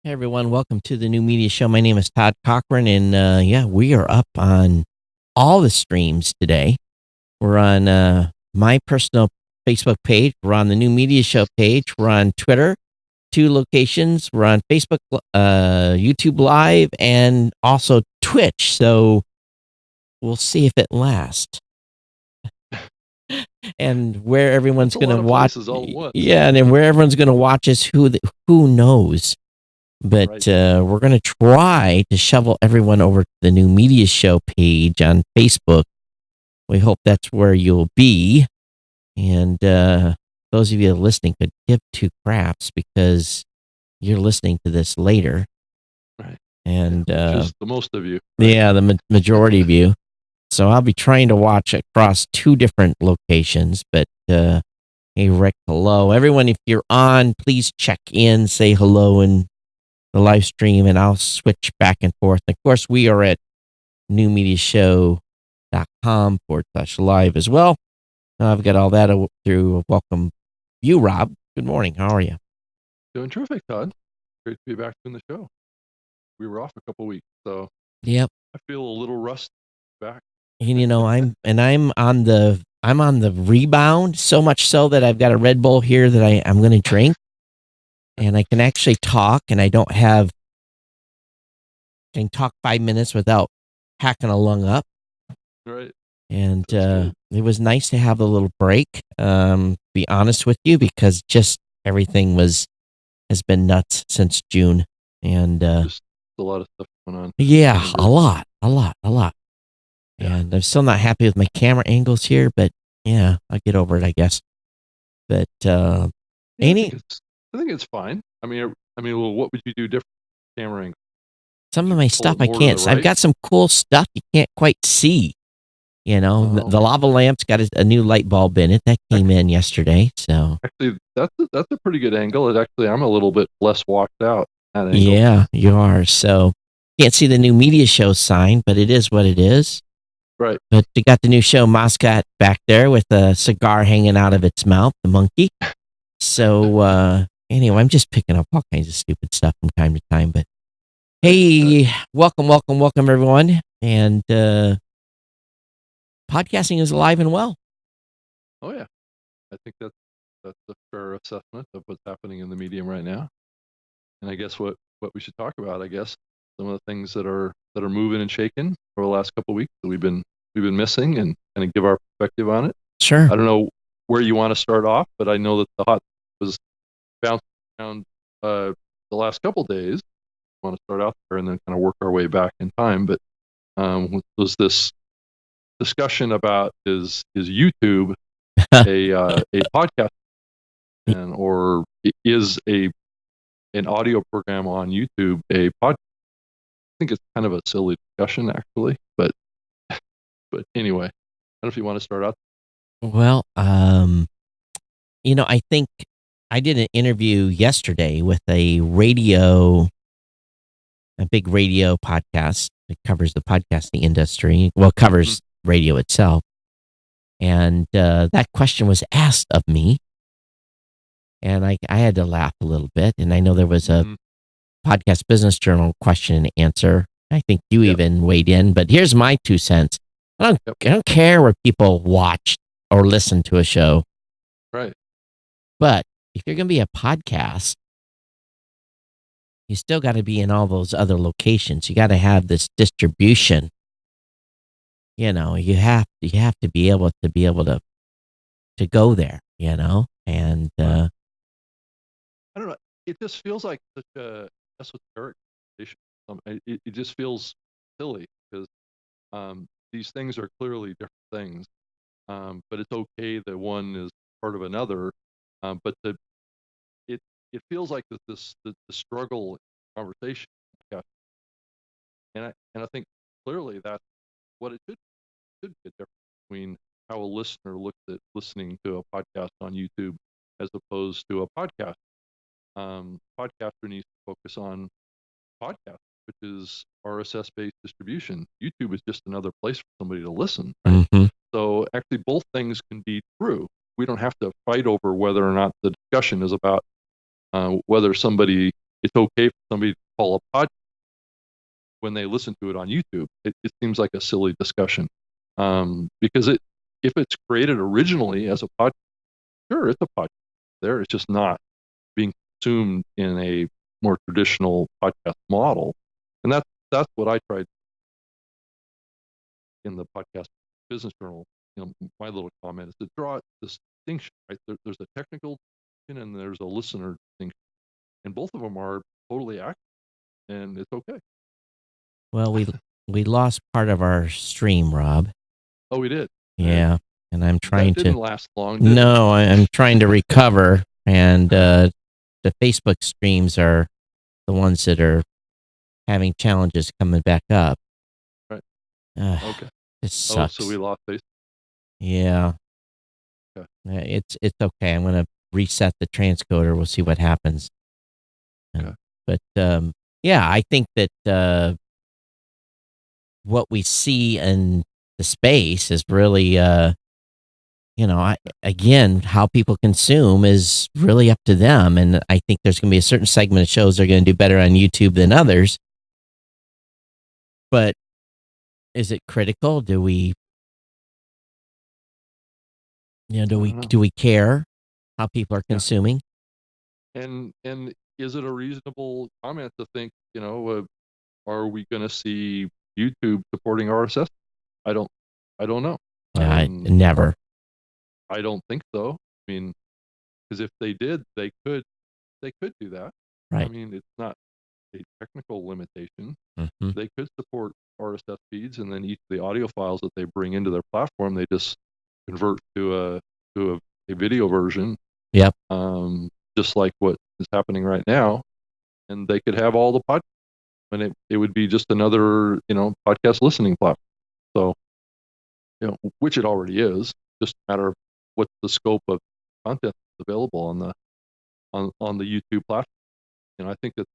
Hey everyone, welcome to the new media show. My name is Todd Cochrane, and we are up on all the streams today. We're on my personal Facebook page. We're on the new media show page. We're on Twitter, 2 locations. We're on Facebook, YouTube Live, and also Twitch. So we'll see if it lasts. And where everyone's That's a going lot to of watch, places all at once. yeah, and then where everyone's going to watch is who knows. But Right. we're going to try to shovel everyone over to the new media show page on Facebook. We hope that's where you'll be. And those of you listening could give 2 craps because you're listening to this later. Right. And Which is the most of you. Right? yeah, the majority of you. So I'll be trying to watch across 2 different locations. But hey, Rick, hello. Everyone, if you're on, please check in, say hello, and the live stream, and I'll switch back and forth. Of course, we are at newmediashow.com/live as well. I've got all that through. Welcome you, Rob. Good morning. How are you? Doing terrific, Todd. Great to be back in the show. We were off a couple weeks, so Yep. I feel a little rusty back. And I'm on the rebound, so much so that I've got a Red Bull here that I'm going to drink, and I can actually talk, and I can talk 5 minutes without hacking a lung up. Right. And it was nice to have a little break. Be honest with you, because just everything has been nuts since June, and Just a lot of stuff going on. yeah, And a lot. Yeah. And I'm still not happy with my camera angles here, but yeah, I'll get over it, I guess. But I think it's fine. I mean, well, what would you do different? Camera angle. Some of my stuff I more to can't. the I've right? got some cool stuff you can't quite see. The Oh. lava lamp's got a new light bulb in it that came in yesterday. So Actually, that's a pretty good angle. I'm a little bit less washed out at angle. yeah, you are. So can't see the new media show sign, but it is what it is. Right. But you got the new show mascot back there with a cigar hanging out of its mouth, the monkey. So anyway, I'm just picking up all kinds of stupid stuff from time to time. But hey, welcome everyone. And podcasting is alive and well. Oh yeah, I think that's a fair assessment of what's happening in the medium right now. And I guess what we should talk about, I guess, some of the things that are moving and shaking over the last couple of weeks that we've been missing, and kind of give our perspective on it. Sure. I don't know where you want to start off, but I know that the hot was bouncing around the last couple of days. I want to start out there and then kind of work our way back in time. But was this discussion about is YouTube a podcast, or is an audio program on YouTube a podcast? I think it's kind of a silly discussion, actually, but anyway, I don't know if you want to start out. Well, I think I did an interview yesterday with a big radio podcast that covers the podcasting industry. Well, covers radio itself. And that question was asked of me. And I had to laugh a little bit. And I know there was a Podcast Business Journal question and answer. I think you even weighed in. But here's my 2 cents. I don't care where people watch or listen to a show. Right. But if you're going to be a podcast, you still got to be in all those other locations. You got to have this distribution. You have to be able to go there, and I don't know. It just feels like such a esoteric conversation. It just feels silly because these things are clearly different things, but it's okay that one is part of another. But it feels like the struggle conversation, and I think clearly that's what it should be a difference between how a listener looks at listening to a podcast on YouTube as opposed to a podcast. Podcaster needs to focus on podcast, which is RSS-based distribution. YouTube is just another place for somebody to listen. Right? Mm-hmm. So actually, both things can be true. We don't have to fight over whether or not the discussion is about whether somebody it's okay for somebody to call a podcast when they listen to it on YouTube. It seems like a silly discussion, because if it's created originally as a podcast, sure, it's a podcast. There, it's just not being consumed in a more traditional podcast model, and that's what I tried in the podcast business journal. My little comment is to draw this distinction. Right, there's a technical distinction and there's a listener distinction, and both of them are totally accurate, and it's okay. Well, we lost part of our stream, Rob. Oh, we did. Yeah, and I'm trying that didn't to. last long. Did No, I'm trying to recover, and the Facebook streams are the ones that are having challenges coming back up. Right. Okay. It sucks. So we lost Facebook. Yeah. Okay. It's okay. I'm gonna reset the transcoder. We'll see what happens. Okay. But yeah, I think that what we see in the space is really, again, how people consume is really up to them. And I think there's going to be a certain segment of shows that are going to do better on YouTube than others. But is it critical? Do we care how people are consuming? And is it a reasonable comment to think, are we going to see YouTube supporting RSS? I don't know. Never. I don't think so. I mean, because if they did, they could do that. Right. I mean, it's not a technical limitation. Mm-hmm. They could support RSS feeds, and then each of the audio files that they bring into their platform, they just convert to a video version. Yep. Just like what is happening right now, and they could have all the podcasts, and it would be just another podcast listening platform. So, which it already is. Just a matter of what's the scope of content available on the YouTube platform. I think that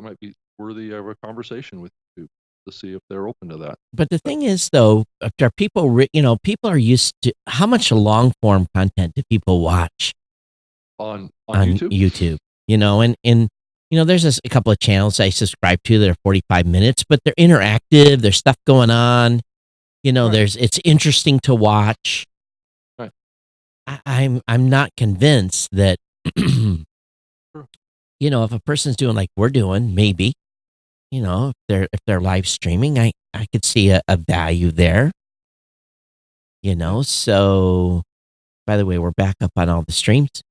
might be worthy of a conversation with YouTube to see if they're open to that. But the thing is, though, are people people are used to how much long form content do people watch on YouTube? YouTube, and there's a couple of channels I subscribe to that are 45 minutes, but they're interactive. There's stuff going on. Right. It's interesting to watch. Right. I'm not convinced that, Sure. If a person's doing like we're doing, maybe, if they're live streaming, I could see a value there. So by the way, we're back up on all the streams.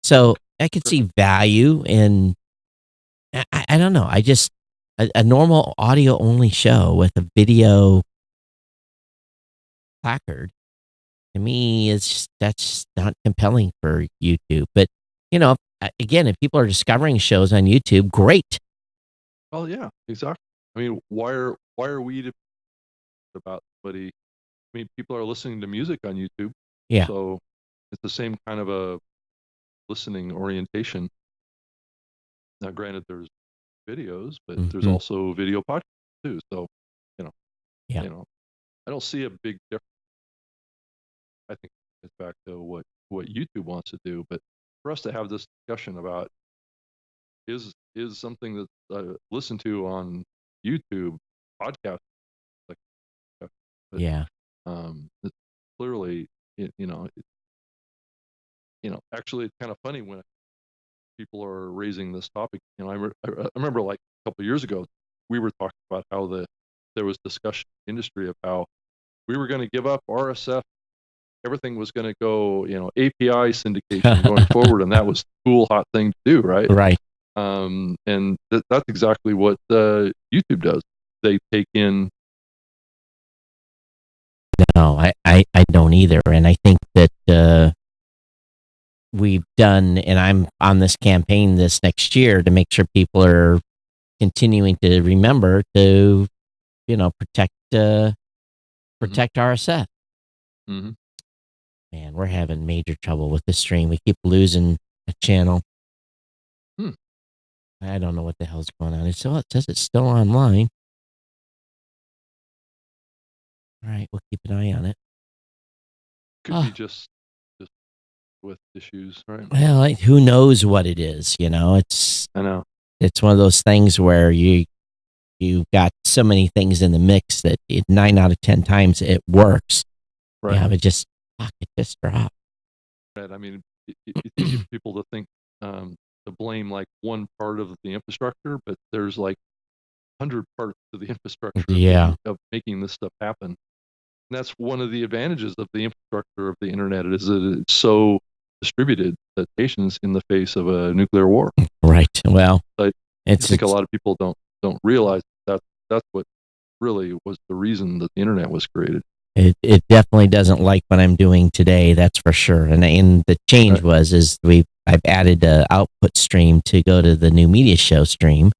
So I could see value in, I don't know. I just, a normal audio only show with a video placard, to me, that's not compelling for YouTube. But, again, if people are discovering shows on YouTube, great. Well, yeah, exactly. I mean, why are we to about somebody? I mean, people are listening to music on YouTube. Yeah. So it's the same kind of a listening orientation. Now, granted, there's videos, but there's also video podcasts too. So, I don't see a big difference. I think it's back to what YouTube wants to do. But for us to have this discussion about is something that's listened to on YouTube podcast, like, but, yeah, it's clearly, actually, it's kind of funny when people are raising this topic. I remember like a couple of years ago, we were talking about how there was discussion in the industry of how we were going to give up RSF. Everything was going to go, API syndication going forward, and that was the cool, hot thing to do, right? Right. And that's exactly what YouTube does. They take in. No, I don't either, and I think that we've done, and I'm on this campaign this next year to make sure people are continuing to remember to, protect RSF. Mm-hmm. Man, we're having major trouble with the stream. We keep losing a channel. I don't know what the hell's going on. It says it's still online. All right, we'll keep an eye on it. Could be just with issues, right? Well, who knows what it is? It's. I know. it's one of those things where you got so many things in the mix that 9 out of 10 times it works. Right. Yeah, but it just dropped. Right. I mean, it's easy for people to think to blame like one part of the infrastructure, but there's like 100 parts to the infrastructure Yeah. of making this stuff happen. And that's one of the advantages of the infrastructure of the internet is that it's so distributed that nations in the face of a nuclear war. Right. Well, I it's think a lot of people don't realize that's what really was the reason that the internet was created. it definitely doesn't like what I'm doing today. That's for sure. And the change I've added a output stream to go to the new media show stream.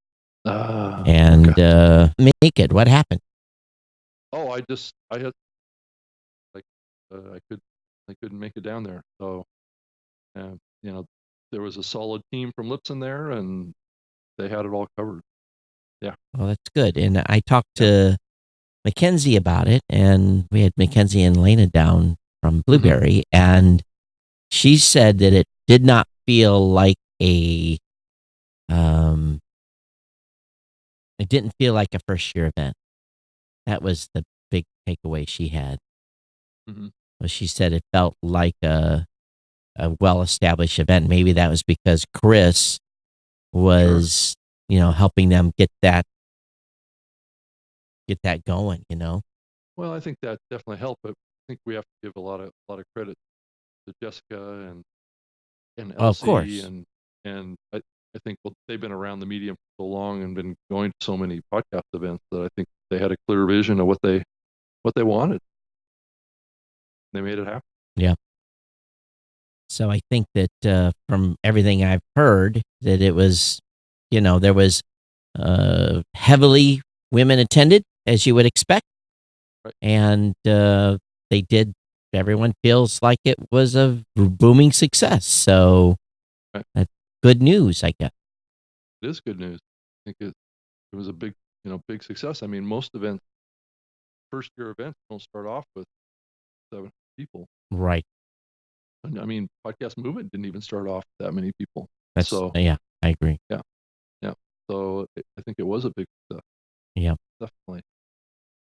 And okay. make it. What happened? Oh, I had like I couldn't make it down there. So there was a solid team from Lipson there, and they had it all covered. Yeah. Well, that's good. And I talked to Mackenzie about it, and we had Mackenzie and Lena down from Blueberry, and she said that it did not feel like it didn't feel like a first year event. That was the big takeaway she had. Well, she said it felt like a well-established event. Maybe that was because Chris was, helping them get that going, Well, I think that definitely helped, but I think we have to give a lot of credit to Jessica and Of Elsie course. and I think they've been around the medium for so long and been going to so many podcast events that I think they had a clear vision of what they wanted. They made it happen. Yeah. So I think that from everything I've heard, that it was, there was heavily women attended, as you would expect. Right. And everyone feels like it was a booming success. So that's good news, I guess. It is good news. I think it was a big success. I mean, most events, first year events, don't start off with 7 people. Right. I mean, podcast movement didn't even start off with that many people. Yeah, I agree. Yeah. So I think it was a big success. Yeah. Definitely.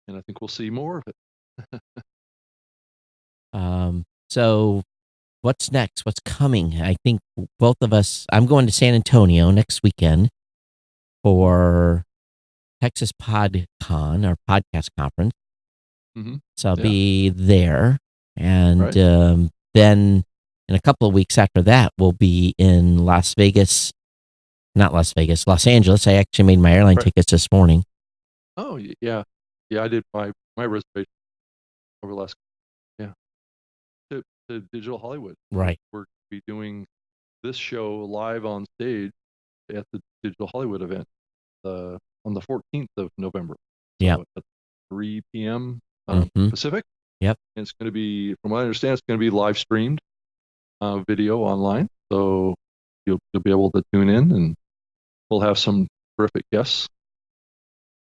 And I think we'll see more of it. So what's next? What's coming? I think both of us, I'm going to San Antonio next weekend for Texas PodCon, our podcast conference. So I'll be there. And then in a couple of weeks after that, we'll be in Los Angeles. I actually made my airline tickets this morning. Oh, yeah. Yeah, I did my reservation over last, to Digital Hollywood. Right. We're going to be doing this show live on stage at the Digital Hollywood event on the 14th of November. Yeah. At 3 p.m. Pacific. Yep. And it's going to be, from what I understand, it's going to be live streamed video online. So you'll be able to tune in, and we'll have some terrific guests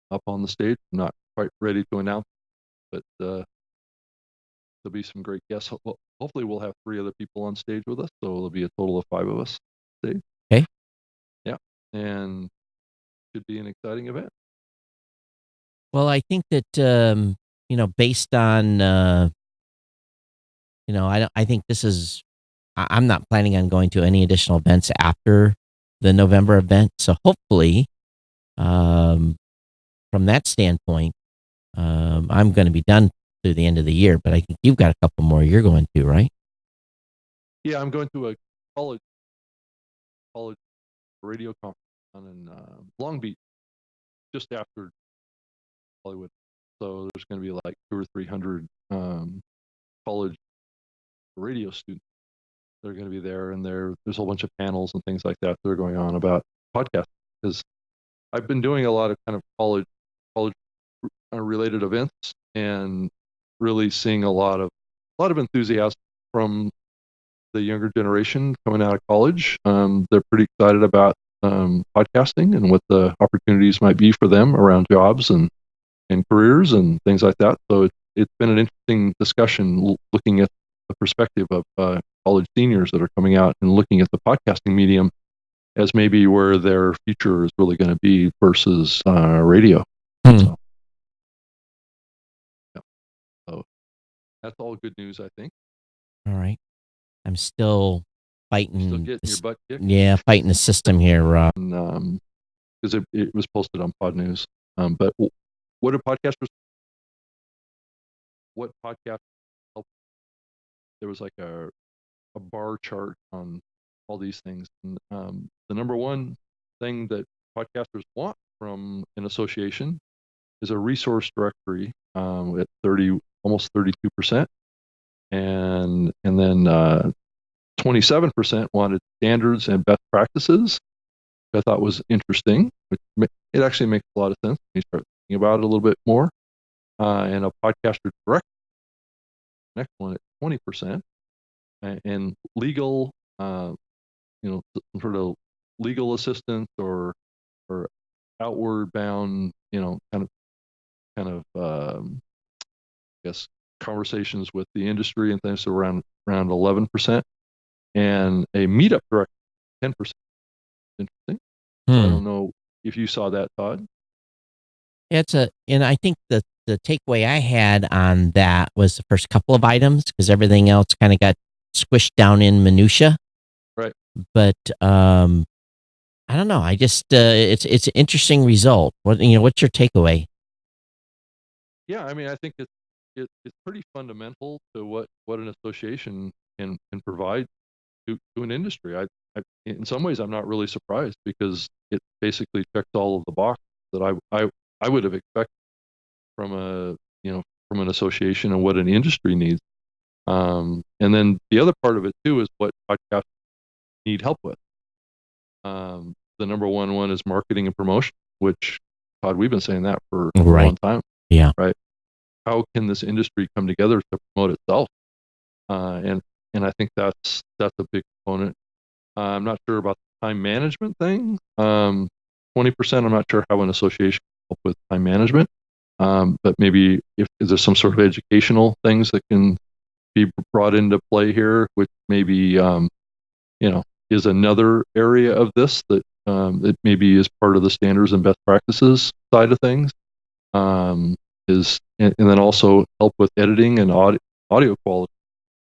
up on the stage. I'm not quite ready to announce, but there'll be some great guests. Hopefully we'll have 3 other people on stage with us, so there'll be a total of 5 of us on stage. Okay. Yeah, and should be an exciting event. Well, I think that based on I think this is. I'm not planning on going to any additional events after the November event. So hopefully, from that standpoint, I'm going to be done through the end of the year. But I think you've got a couple more you're going to, right? Yeah, I'm going to a college radio conference down in Long Beach, just after Hollywood. So there's going to be like 200 or 300 college radio students that are going to be there, and there's a whole bunch of panels and things like that are going on about podcasts. Because I've been doing a lot of kind of college related events, and really seeing a lot of enthusiasm from the younger generation coming out of college. They're pretty excited about podcasting and what the opportunities might be for them around jobs and careers and things like that. So it's been an interesting discussion looking at the perspective of college seniors that are coming out and looking at the podcasting medium as maybe where their future is really going to be versus radio. Hmm. So, yeah. So that's all good news, I think. All right. I'm still Still fighting. getting your butt kicked. Yeah, fighting the system here, Rob. Because it was posted on Pod News. But what do podcasters? What podcast help? There was like a bar chart on all these things. And the number one thing that podcasters want from an association is a resource directory at almost 32%, and then 27% wanted standards and best practices. Which I thought was interesting. It actually makes a lot of sense when you start thinking about it a little bit more. And a podcaster directory, next one at 20%, and legal, some sort of legal assistance or outward bound, I guess conversations with the industry and things, so around 11%, and a meetup director 10%. Interesting. So I don't know if you saw that, Todd. And I think the takeaway I had on that was the first couple of items, because everything else kind of got squished down in minutia. Right. But I don't know. I just it's an interesting result. What's your takeaway? Yeah, I mean, I think it's pretty fundamental to what an association can provide to an industry. In some ways, I'm not really surprised, because it basically checks all of the boxes that I would have expected from from an association and what an industry needs. And then the other part of it too is what podcasts need help with. The number one is marketing and promotion, which, Todd, we've been saying that for a long time. Yeah. Right. How can this industry come together to promote itself? And I think that's a big component. I'm not sure about the time management thing. 20%, I'm not sure how an association can help with time management. But maybe if there's some sort of educational things that can be brought into play here, which maybe is another area of this that maybe is part of the standards and best practices side of things. And then also help with editing and audio quality,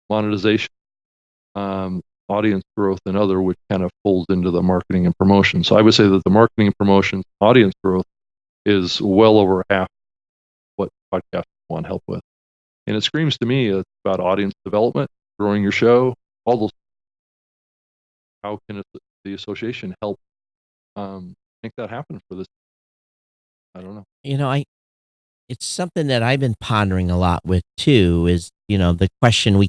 monetization, audience growth, and other, which kind of folds into the marketing and promotion. So I would say that the marketing and promotion, audience growth, is well over half what podcasts want help with. And it screams to me it's about audience development, growing your show, all those. How can the association help make that happen for this? I don't know. It's something that I've been pondering a lot with too, is, the question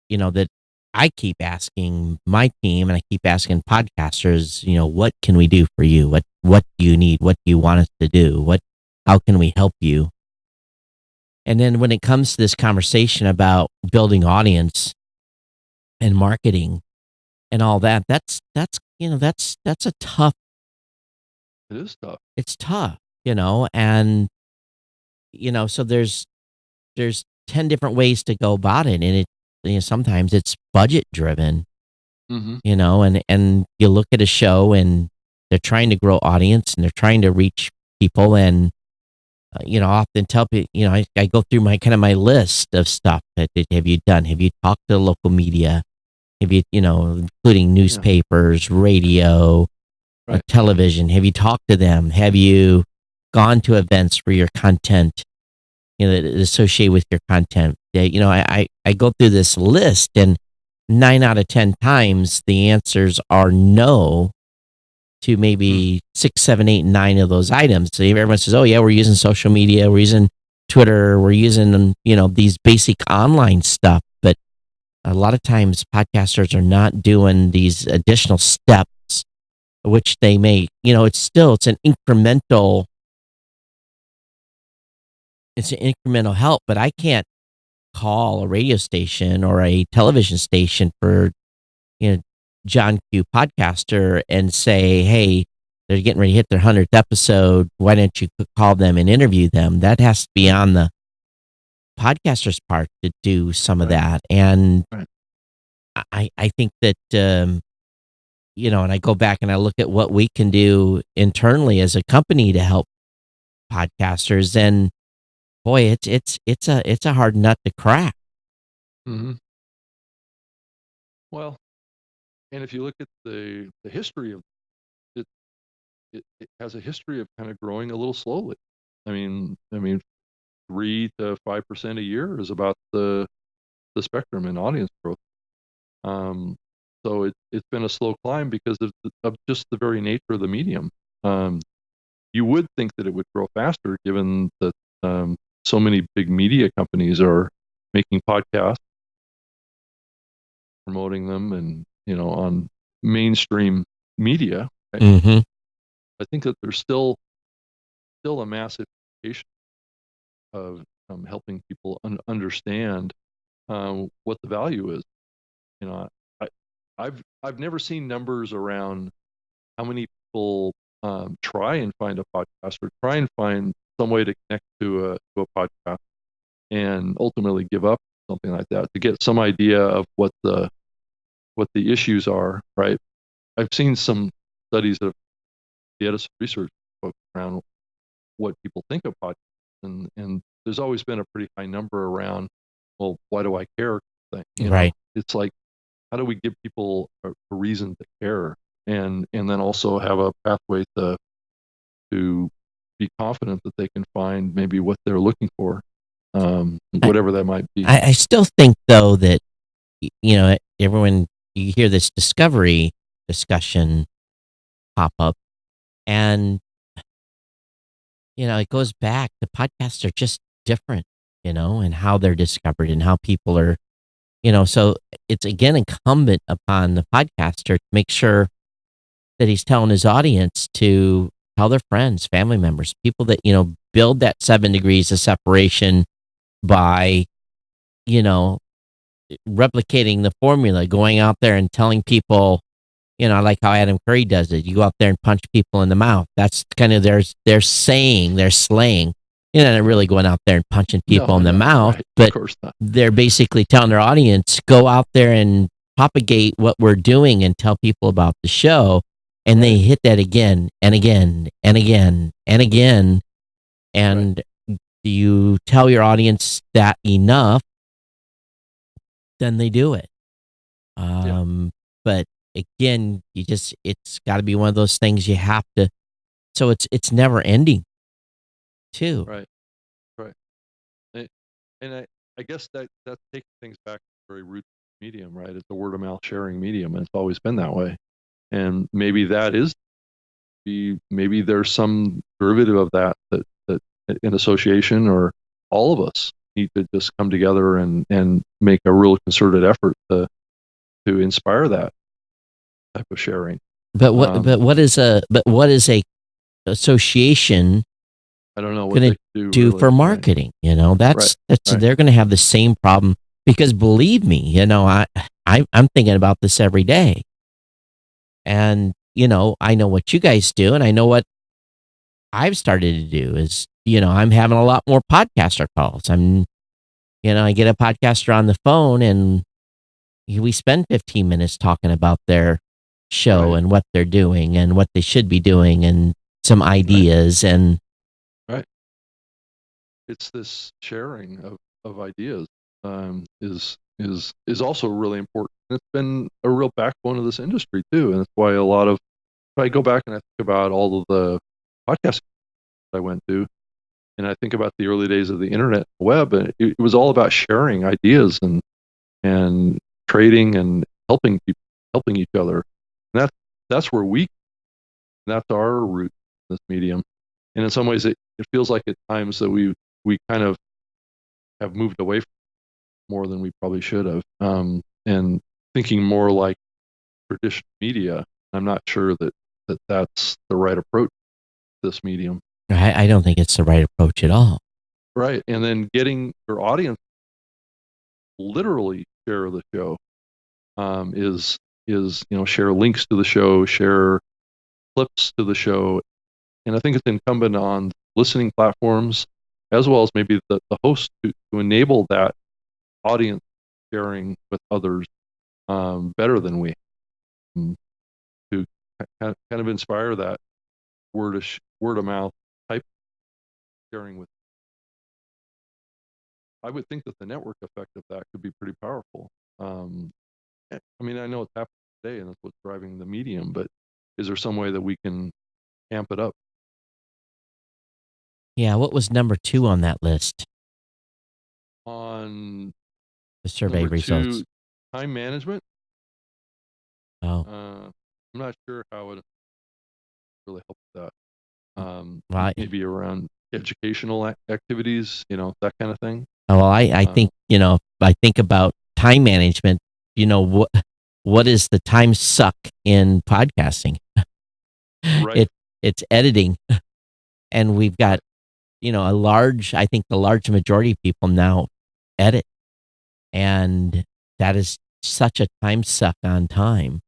that I keep asking my team, and I keep asking podcasters, what can we do for you? What do you need? What do you want us to do? How can we help you? And then when it comes to this conversation about building audience and marketing and all that, that's a tough. It is tough. It's tough, and so there's 10 different ways to go about it, and sometimes it's budget driven. Mm-hmm. And you look at a show and they're trying to grow audience and they're trying to reach people, and I often tell people, I go through my list of stuff that have you done? Have you talked to local media? Have you, including newspapers, radio, Right. television? Have you talked to them? Have you gone to events for your content, that associate with your content? I go through this list, and 9 out of 10 times the answers are no to maybe 6, 7, 8, 9 of those items. So everyone says, oh yeah, we're using social media, we're using Twitter, we're using, these basic online stuff. But a lot of times podcasters are not doing these additional steps, which they may, it's an incremental help, but I can't call a radio station or a television station for, John Q podcaster and say, hey, they're getting ready to hit their 100th episode. Why don't you call them and interview them? That has to be on the podcaster's part to do some of that. And I think that and I go back and I look at what we can do internally as a company to help podcasters, and boy, it's a hard nut to crack. Hmm. Well, and if you look at the history of it, it has a history of kind of growing a little slowly. I mean, 3 to 5% a year is about the spectrum in audience growth. Um, so it's been a slow climb because of just the very nature of the medium. Um, you would think that it would grow faster, given that so many big media companies are making podcasts, promoting them, and on mainstream media. Mm-hmm. I think that there's still a massive application of helping people understand what the value is. You know, I, I've never seen numbers around how many people try and find a podcast or try and find some way to connect to a podcast and ultimately give up something like that to get some idea of what the issues are. Right. I've seen some studies of the Edison research book around what people think of podcasts, and there's always been a pretty high number around, well, why do I care? Right. It's like, how do we give people a reason to care, and then also have a pathway to be confident that they can find maybe what they're looking for, I, whatever that might be. I still think though that everyone, you hear this discovery discussion pop up, and it goes back. The podcasts are just different, and how they're discovered and how people are, so it's again incumbent upon the podcaster to make sure that he's telling his audience to tell their friends, family members, people that, build that 7 degrees of separation by, you know, replicating the formula, going out there and telling people, I like how Adam Curry does it. You go out there and punch people in the mouth. That's kind of their saying, their slang. They're not really going out there and punching people in the mouth, right, but of course not. they're basically telling their audience, go out there and propagate what we're doing and tell people about the show. And they hit that again and again and again and again. And do you tell your audience that enough, then they do it. But again, it's got to be one of those things you have to, so it's never ending too. Right. And, and I guess that's taking things back to the very root medium, right? It's a word of mouth sharing medium, and it's always been that way. And maybe maybe there's some derivative of that in association, or all of us need to just come together and make a real concerted effort to inspire that type of sharing. But what is a association I don't know what going they to do do really, for marketing? That's right. they're going to have the same problem, because believe me, I'm thinking about this every day, and I know what you guys do, and I know what I've started to do is, I'm having a lot more podcaster calls. I get a podcaster on the phone, and we spend 15 minutes talking about their show and what they're doing and what they should be doing and some ideas. And right. It's this sharing of ideas is also really important. It's been a real backbone of this industry too, and that's why if I go back and I think about all of the podcasts I went to, and I think about the early days of the internet web, and it was all about sharing ideas and trading and helping people, helping each other. And that's where that's our root in this medium. And in some ways, it feels like at times that we kind of have moved away from more than we probably should have, and thinking more like traditional media. I'm not sure that that's the right approach to this medium. I don't think it's the right approach at all. Right. And then getting your audience literally share the show, is share links to the show, share clips to the show. And I think it's incumbent on listening platforms, as well as maybe the host, to enable that audience sharing with others better than we, kind of inspire that word of mouth type sharing with. I would think that the network effect of that could be pretty powerful. I mean, I know it's happening today, and that's what's driving the medium. But is there some way that we can amp it up? Yeah, what was number 2 on that list? On The survey number results. 2, time management. Oh, I'm not sure how it really helps that. well, Maybe around educational activities, that kind of thing. I think, I think about time management, what is the time suck in podcasting? Right. It's editing, and we've got, I think the large majority of people now edit, and that is such a time suck on time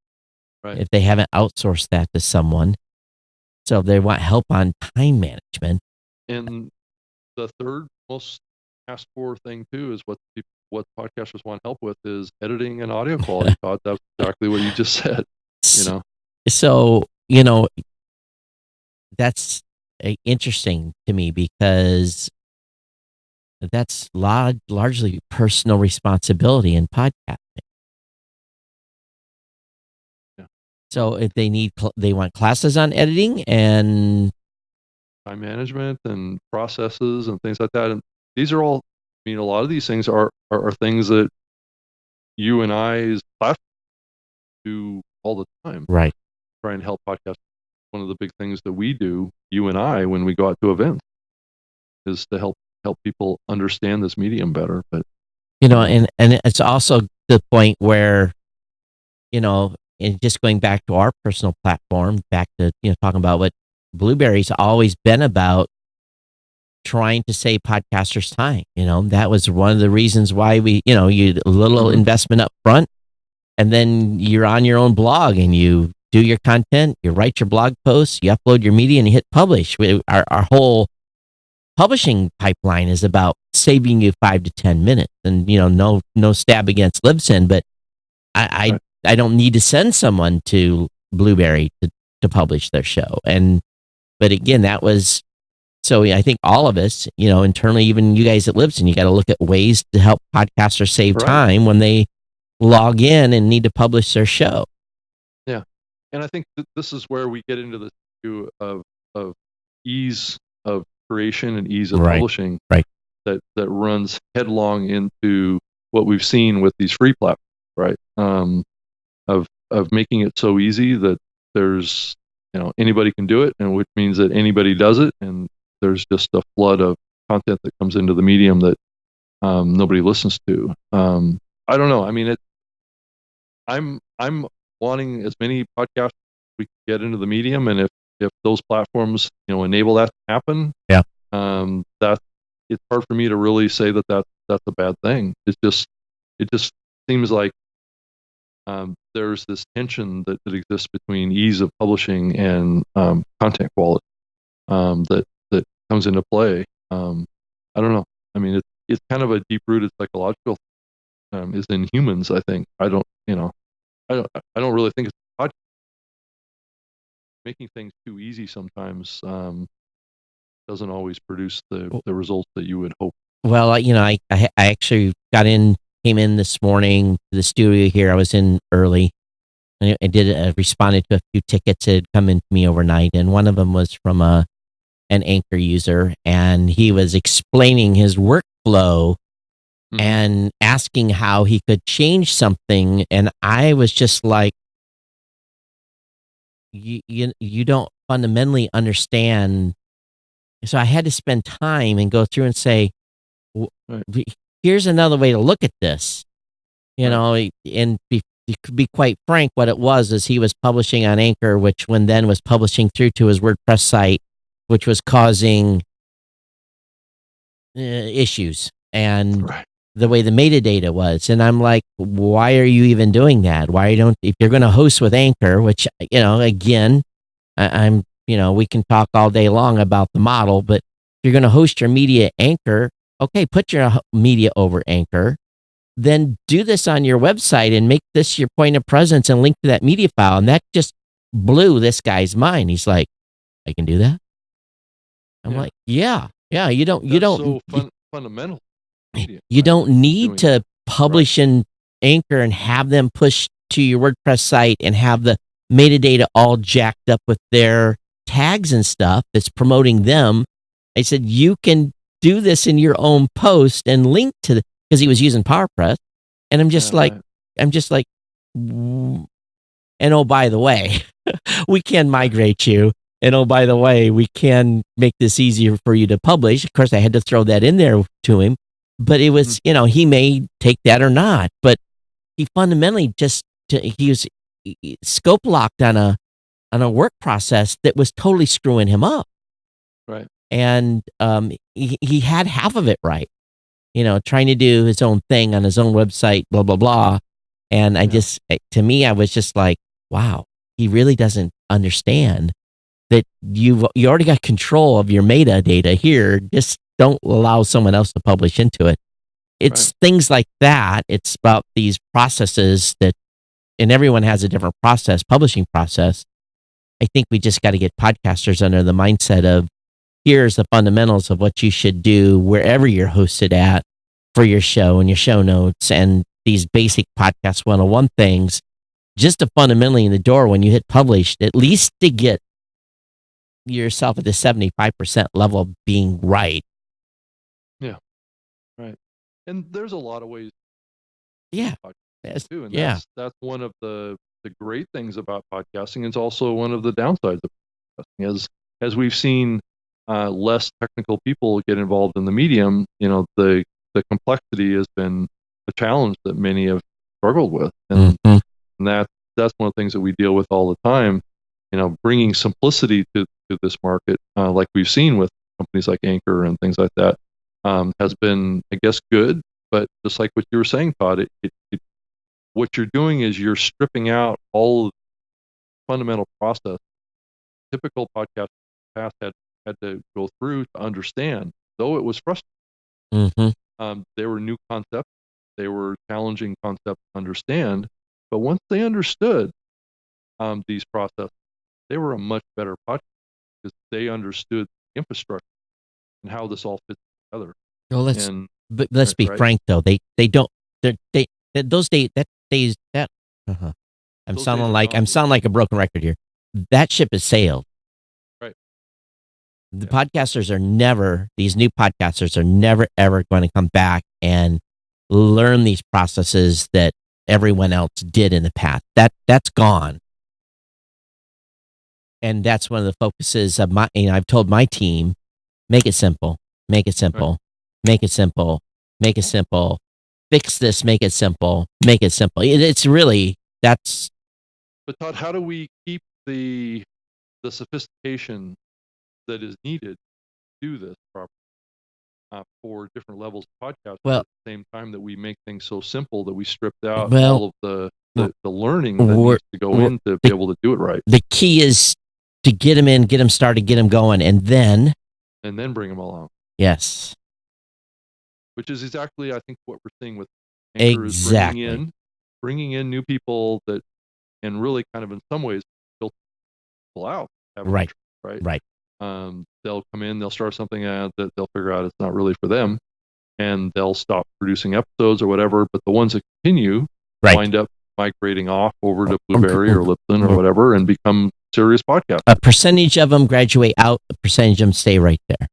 Right. if they haven't outsourced that to someone. So if they want help on time management. And the third most asked for thing too is what podcasters want help with is editing and audio quality. Todd, that's exactly what you just said. So, that's interesting to me because that's largely personal responsibility in podcasting. Yeah. So if they want classes on editing and time management and processes and things like that, and these are all. I mean, a lot of these things are things that you and I's platform do all the time. right. Try and help podcasts. One of the big things that we do, you and I, when we go out to events, is to help people understand this medium better. But And it's also the point where, and just going back to our personal platform, back to talking about what Blueberry's always been about, trying to save podcasters time. That was one of the reasons why we, you a little investment up front, and then you're on your own blog and you do your content, you write your blog posts, you upload your media, and you hit publish. Our whole publishing pipeline is about saving you 5 to 10 minutes. And no stab against Libsyn, but I don't need to send someone to Blueberry to publish their show. But again, that was. So I think all of us, internally, even you guys at Libsyn, you got to look at ways to help podcasters save time when they log in and need to publish their show. Yeah, and I think this is where we get into the issue of ease of creation and ease of publishing. Right. That runs headlong into what we've seen with these free platforms. Right. Of making it so easy that there's anybody can do it, and which means that anybody does it, and there's just a flood of content that comes into the medium that nobody listens to. I don't know. I mean, I'm wanting as many podcasts we can get into the medium, and if those platforms enable that to happen, that it's hard for me to really say that that's a bad thing. It just seems like there's this tension that exists between ease of publishing and content quality that comes into play. I don't know. I mean, it's kind of a deep-rooted psychological is in humans. I think. I don't really think it's podcast. Making things too easy sometimes doesn't always produce the results that you would hope. Well, I actually came in this morning to the studio here. I was in early. I responded to a few tickets that had come in to me overnight, and one of them was from an Anchor user, and he was explaining his workflow and asking how he could change something, and I was just like, you don't fundamentally understand. So I had to spend time and go through and say, here's another way to look at this, and to be quite frank, what it was is he was publishing on Anchor, which then was publishing through to his WordPress site, which was causing issues and the way the metadata was. And I'm like, why are you even doing that? If you're going to host with Anchor, which, again, I'm, we can talk all day long about the model, but if you're going to host your media Anchor, okay, put your media over Anchor, then do this on your website and make this your point of presence and link to that media file. And that just blew this guy's mind. He's like, I can do that. I'm Yeah. like, yeah. You don't So fundamental media, you right? don't need Doing to right. publish in Anchor and have them push to your WordPress site and have the metadata all jacked up with their tags and stuff that's promoting them. I said, you can do this in your own post and link to the, because he was using PowerPress. And I'm just Yeah, like, right. "Mm." And oh, by the way, we can Yeah. migrate you. And oh, by the way, we can make this easier for you to publish. Of course, I had to throw that in there to him, but it was, he may take that or not, but he fundamentally he was scope locked on a work process that was totally screwing him up. Right. And he had half of it right, trying to do his own thing on his own website, blah, blah, blah. And to me, I was just like, wow, he really doesn't understand that you already got control of your metadata here. Just don't allow someone else to publish into it. It's things like that. It's about these processes and everyone has a different publishing process. I think we just got to get podcasters under the mindset of, here's the fundamentals of what you should do wherever you're hosted at for your show and your show notes and these basic podcast 101 things, just to fundamentally in the door when you hit publish, at least to get yourself at the 75% level of being right. Yeah. Right. And there's a lot of ways. Yeah. Too, and that's one of the great things about podcasting. It's also one of the downsides of podcasting, as we've seen less technical people get involved in the medium. The complexity has been a challenge that many have struggled with, and that's one of the things that we deal with all the time. Bringing simplicity to this market, like we've seen with companies like Anchor and things like that, has been, I guess, good. But just like what you were saying, Todd, what you're doing is you're stripping out all of the fundamental process typical podcast past had to go through to understand, though it was frustrating. They were new concepts. They were challenging concepts to understand. But once they understood these processes, they were a much better podcast because they understood the infrastructure and how this all fits together. Well, let's be frank though. They don't. Those days that. I'm sounding like a broken record here. That ship has sailed. Right. The podcasters are never. These new podcasters are never ever going to come back and learn these processes that everyone else did in the past. That's gone. And that's one of the focuses of my. I've told my team, make it simple. Make it simple. Right. Make it simple. Make it simple. Fix this. Make it simple. Make it simple. It's really that's. But Todd, how do we keep the sophistication that is needed to do this properly for different levels of podcasting at the same time that we make things so simple that we stripped out all of the learning that needs to go in to be able to do it right? The key is to get them in, get them started, get them going, and then bring them along. Yes. Which is exactly, I think, what we're seeing with Anchor is bringing in new people that, and really kind of in some ways, filter people out. Right. They'll come in, they'll start something that they'll figure out it's not really for them, and they'll stop producing episodes or whatever. But the ones that continue wind up migrating off over to Blueberry or Lipton or whatever and become serious podcasts. A percentage of them graduate out, a percentage of them stay right there.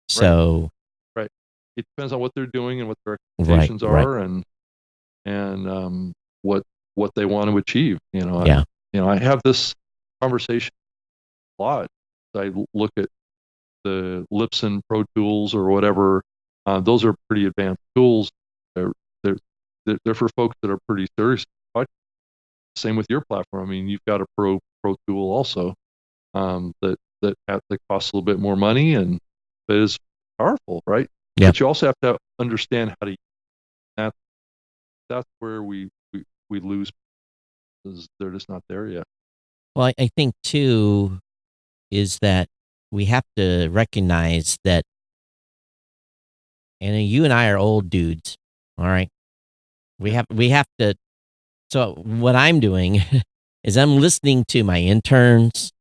So, right. It depends on what they're doing and what their expectations are, and what they want to achieve. I have this conversation a lot. I look at the Libsyn Pro Tools or whatever. Those are pretty advanced tools. They're for folks that are pretty serious. Same with your platform. I mean, you've got a Pro Tool also that costs a little bit more money and that is powerful, right? Yeah. But you also have to understand how to. That's where we lose because they're just not there yet. Well, I think too is that we have to recognize that, and you and I are old dudes, all right? We have to. So what I'm doing is I'm listening to my interns.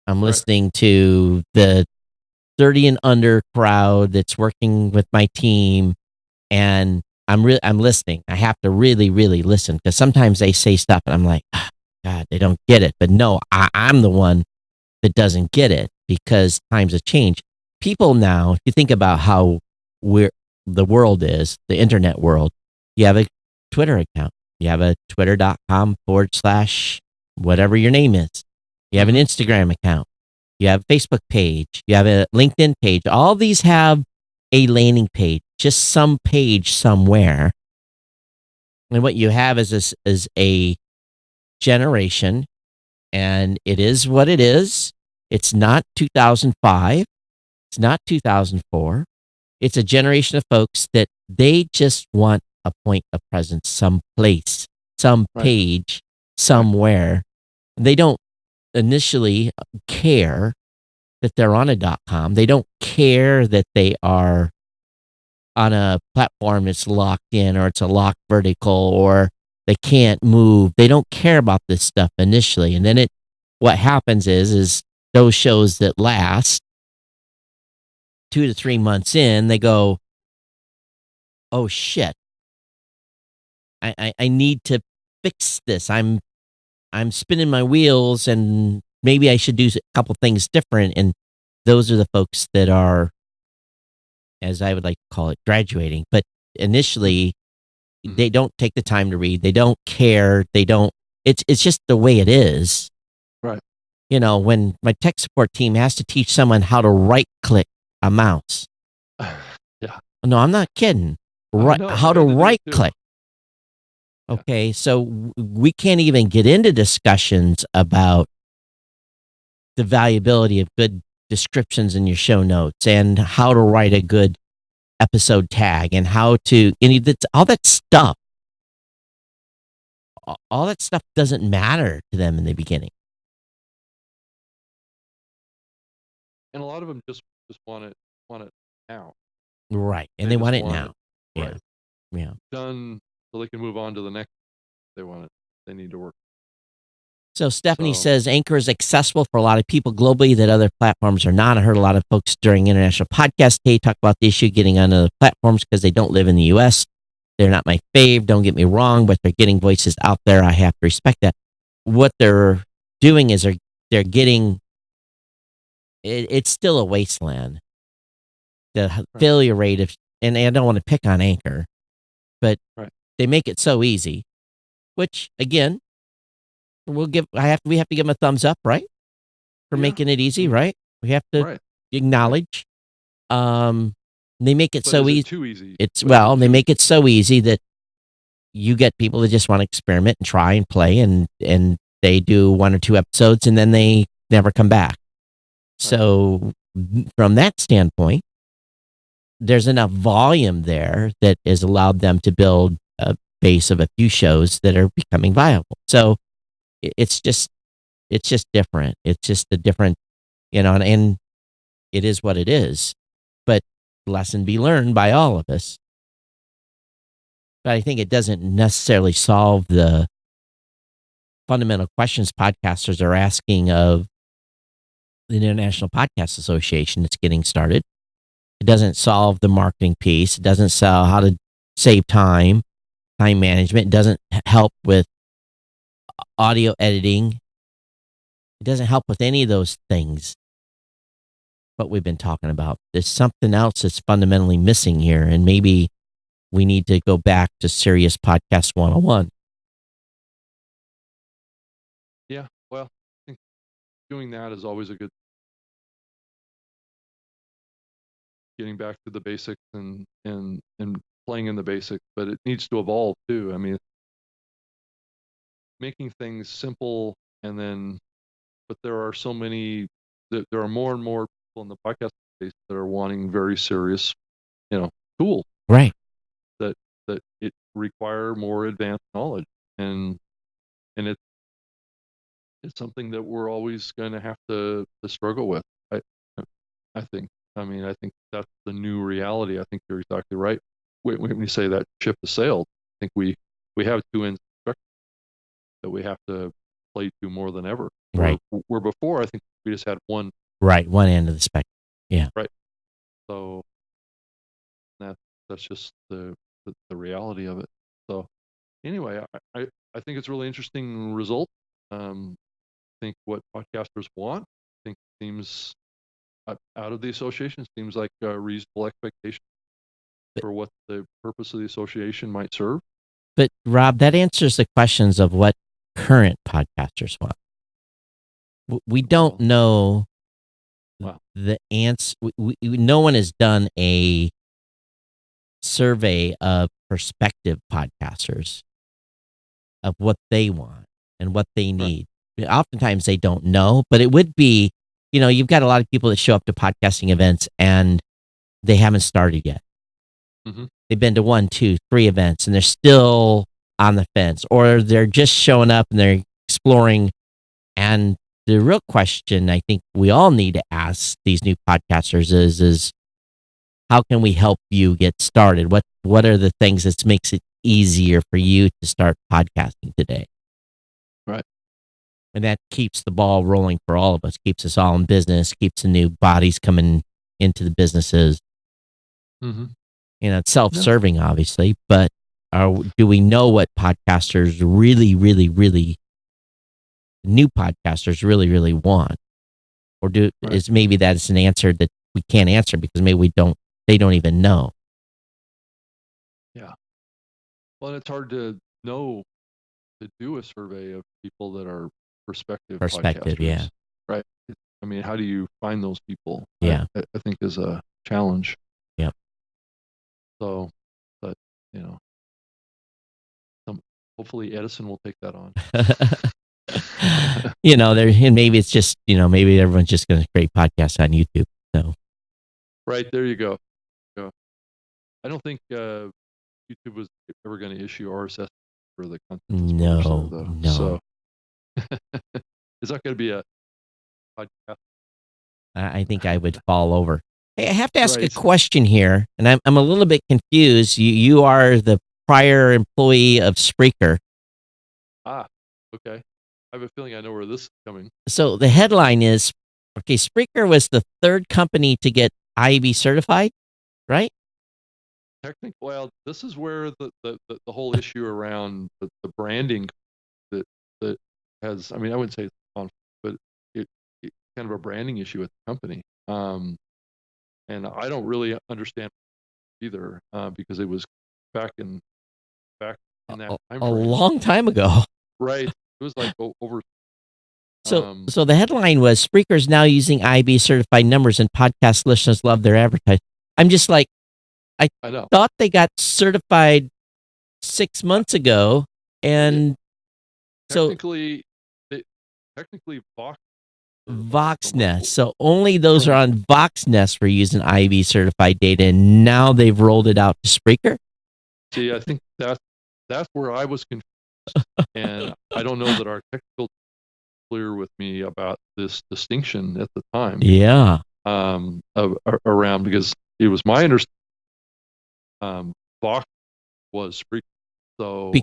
I'm Right. listening to the 30 and under crowd that's working with my team, and I'm listening. I have to really, really listen because sometimes they say stuff and I'm like, "Ah, God, they don't get it." But no, I'm the one that doesn't get it because times have changed. People now, if you think about how we're the world is, the internet world, you have a Twitter account. You have a twitter.com/ whatever your name is. You have an Instagram account. You have a Facebook page. You have a LinkedIn page. All these have a landing page, just some page somewhere. And what you have is a generation, and it is what it is. It's not 2005. It's not 2004. It's a generation of folks that they just want a point of presence someplace, some Right. page, somewhere. They don't initially care that they're on a .com. They don't care that they are on a platform that's locked in or it's a locked vertical or they can't move. They don't care about this stuff initially. And then what happens is those shows that last 2 to 3 months in, they go, "Oh shit, I need to fix this. I'm spinning my wheels and maybe I should do a couple things different." And those are the folks that are, as I would like to call it, graduating. But initially, they don't take the time to read. They don't care. They don't. It's just the way it is. Right. You know, when my tech support team has to teach someone how to right click a mouse. Yeah. No, I'm not kidding. I Right, know. how I to had to do it right too. click. Yeah. Okay, so we can't even get into discussions about the valuability of good descriptions in your show notes and how to write a good episode tag and how to all that stuff. All that stuff doesn't matter to them in the beginning. And a lot of them just want it now. Right, and They they just want it want it now. Yeah, right yeah. done so they can move on to the next. They want it. They need to work. So Stephanie So says Anchor is accessible for a lot of people globally that other platforms are not. I heard a lot of folks during International Podcast Day talk about the issue getting on other platforms because they don't live in the U.S. They're not my fave, don't get me wrong, but they're getting voices out there. I have to respect that. What they're doing is they're getting it's still a wasteland. The right, failure rate of, and I don't want to pick on Anchor, but right, they make it so easy, which again, we have to give them a thumbs up, right? For yeah, making it easy, and right? We have to right, right. acknowledge. Um, they make it But so is it easy. too easy? It's But is well, it they too make easy? it so easy that you get people that just want to experiment and try and play, and they do 1 or 2 episodes and then they never come back. Right, So from that standpoint, there's enough volume there that has allowed them to build a base of a few shows that are becoming viable. So it's just different. It's just a different, and it is what it is. But lesson be learned by all of us. But I think it doesn't necessarily solve the fundamental questions podcasters are asking of the International Podcast Association that's getting started. It doesn't solve the marketing piece. It doesn't solve how to save time management. It doesn't help with audio editing. It doesn't help with any of those things. What we've been talking about. There's something else that's fundamentally missing here, and maybe we need to go back to Serious Podcast 101. yeah. Well, I think doing that is always a good. Getting back to the basics and playing in the basics, but it needs to evolve too. I mean, making things simple and then, but there are so many that there are more and more people in the podcast space that are wanting very serious, you know, tools Right. that it require more advanced knowledge, and and it's something that we're always going to have to struggle with. I I think. I mean, I think that's the new reality. I think you're exactly right. When you say that ship has sailed, I think we have two ends of the spectrum that we have to play to more than ever. Right. Where before, I think we just had one. Right. One end of the spectrum. Yeah. Right. So that's just the reality of it. So anyway, I think it's a really interesting result. I think what podcasters want, I think seems out of the association seems like a reasonable expectation for what the purpose of the association might serve. But Rob, that answers the questions of what current podcasters want. We don't know the answer. No one has done a survey of prospective podcasters of what they want and what they need. Right. Oftentimes they don't know, but it would be, you've got a lot of people that show up to podcasting events and they haven't started yet. Mm-hmm. They've been to 1, 2, 3 events and they're still on the fence, or they're just showing up and they're exploring. And the real question I think we all need to ask these new podcasters is how can we help you get started? What are the things that makes it easier for you to start podcasting today? Right. And that keeps the ball rolling for all of us, keeps us all in business, keeps the new bodies coming into the businesses. Mm-hmm. It's self-serving, obviously, but do we know what podcasters really, really, really, new podcasters really, really want? Or is maybe that's an answer that we can't answer because maybe they don't even know. Yeah. Well, it's hard to know, to do a survey of people that are prospective podcasters. Yeah. Right. I mean, how do you find those people? Yeah. I think is a challenge. Yep. So, but, hopefully Edison will take that on. And maybe it's just, maybe everyone's just going to create podcasts on YouTube. So. Right. There you go. I don't think YouTube was ever going to issue RSS for the content. No. So is that going to be a podcast? I think I would fall over. Hey, I have to ask a question here, and I'm a little bit confused. You are the prior employee of Spreaker. Okay. I have a feeling I know where this is coming. So the headline is, Spreaker was the third company to get IAB certified, right? Technically, well, this is where the whole issue around the branding that has, I wouldn't say it's on, but it's kind of a branding issue at the company. And I don't really understand either, because it was back in that time frame. A long time ago. Right. It was like over. So the headline was, Spreaker's now using IAB certified numbers and podcast listeners love their advertising. I'm just like, I thought they got certified 6 months ago, and technically VoxNest. So only those are on VoxNest were using IAB certified data, and now they've rolled it out to Spreaker. See, I think that's where I was confused, and I don't know that our technical clear with me about this distinction at the time. Yeah. Around, because it was my understanding, Vox was Spreaker. So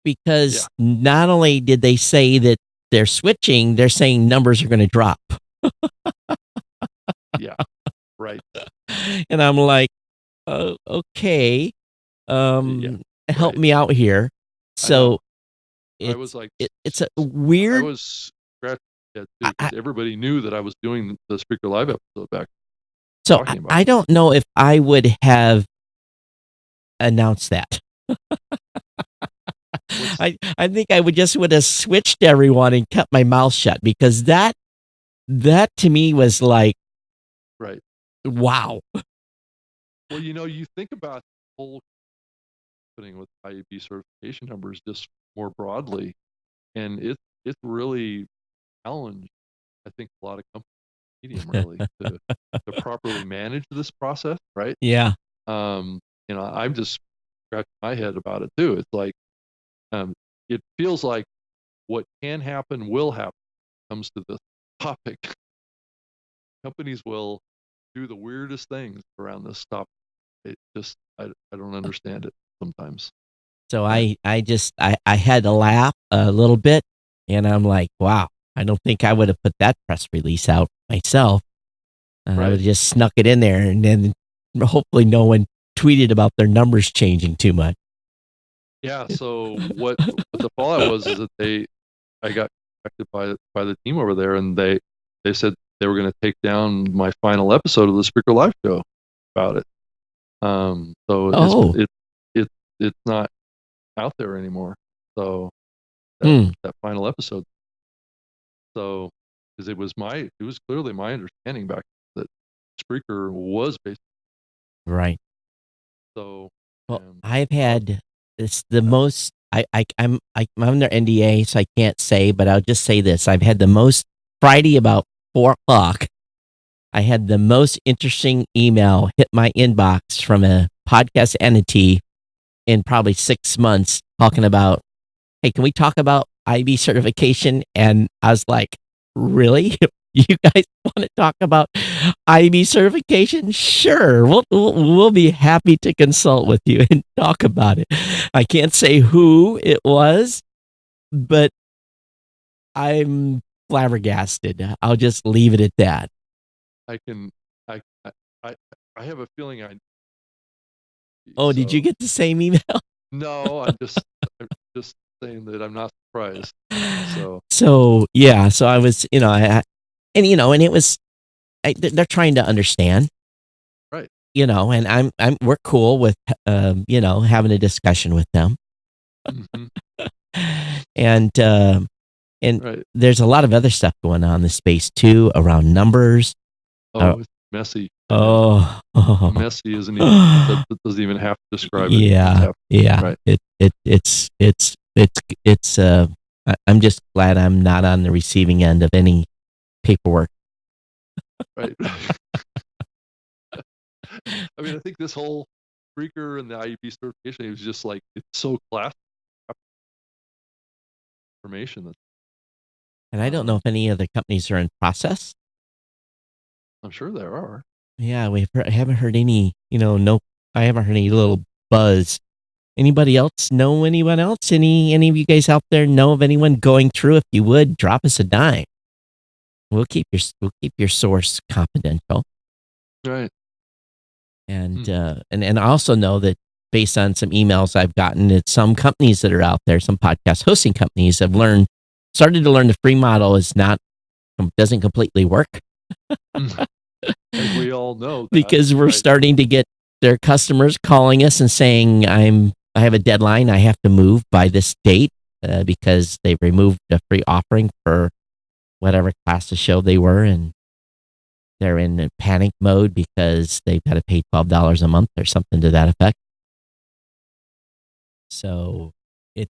because not only did they say that they're switching, they're saying numbers are going to drop. Yeah. Right. And I'm like, okay, help me out here. So I was like, it's a weird. I was scratching my head too, because everybody knew that I was doing the Spreaker Live episode back. So I don't know if I would have announced that. I think I would have switched everyone and kept my mouth shut, because that to me was like, right. Wow. Well, you think about the whole happening with IAB certification numbers just more broadly, and it's really challenged, I think, a lot of companies, medium really, to properly manage this process, right? Yeah. I'm just scratching my head about it too. It's like, it feels like what can happen will happen when it comes to this topic. Companies will do the weirdest things around this topic. It just, I don't understand it sometimes. So I had to laugh a little bit, And I'm like, wow, I don't think I would have put that press release out myself. I would Right. have just snuck it in there, and then hopefully no one tweeted about their numbers changing too much. Yeah. So what the fallout was is that I got contacted by the team over there, and they said they were going to take down my final episode of the Spreaker Live show about it. So Oh, it's not out there anymore. So hmm, that final episode. So because it was clearly my understanding back that Spreaker was based. right. So Well, and I've uh, had this the most. I'm under NDA, so I can't say, but I'll just say this: I've had the most Friday about 4 o'clock. I had the most interesting email hit my inbox from a podcast entity in probably 6 months, talking about, hey, can we talk about IB certification? And I was like, really? You guys want to talk about IB certification? Sure. We'll be happy to consult with you and talk about it. I can't say who it was, but I'm flabbergasted. I'll just leave it at that. I can I I I I have a feeling I Oh, did you so get the same email? no, I'm just saying that I'm not surprised. So So, yeah. So I was, and, and it was, they're trying to understand. right. And we're cool with, having a discussion with them. Hmm. And, and Right. there's a lot of other stuff going on in the space too, around numbers. Uh, Oh, it's messy. oh, Messy isn't even that doesn't even have to describe it. It's yeah, happening. yeah. Right. I'm just glad I'm not on the receiving end of any paperwork. Right. I mean, I think this whole Freaker and the IEP certification, it was just like it's so class information that And I don't know if any other companies are in process. I'm sure there are. Yeah, I haven't heard any, no, I haven't heard any little buzz. Anybody else know anyone else? Any of you guys out there know of anyone going through? If you would, drop us a dime. We'll keep your source confidential. Right. And and I also know that based on some emails I've gotten, that some companies that are out there, some podcast hosting companies have started to learn the free model doesn't completely work. As we all know that. Because we're Right. starting to get their customers calling us and saying, I have a deadline, I have to move by this date, because they removed a free offering for whatever class of show they were, and they're in a panic mode because they've got to pay $12 a month or something to that effect. So Yeah.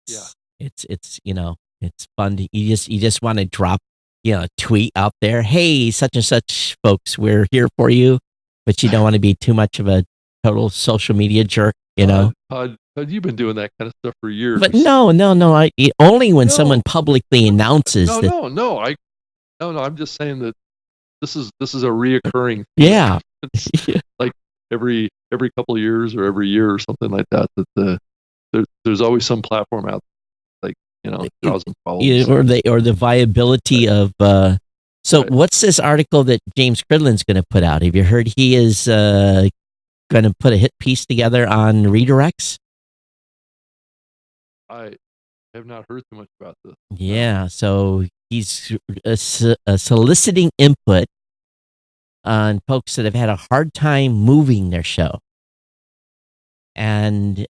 it's fun to, you just want to drop, a tweet out there. Hey, such and such folks, we're here for you, but you don't want to be too much of a total social media jerk, Todd, you've been doing that kind of stuff for years. But no. Only when No. someone publicly announces that. No. I'm just saying that this is a reoccurring thing. Yeah. It's like every couple of years or every year or something like that. There's always some platform out like 1,000 followers. Or the viability of. So Right. what's this article that James Cridland's going to put out? Have you heard he is going to put a hit piece together on redirects? I have not heard too much about this. Yeah, so he's soliciting input on folks that have had a hard time moving their show. And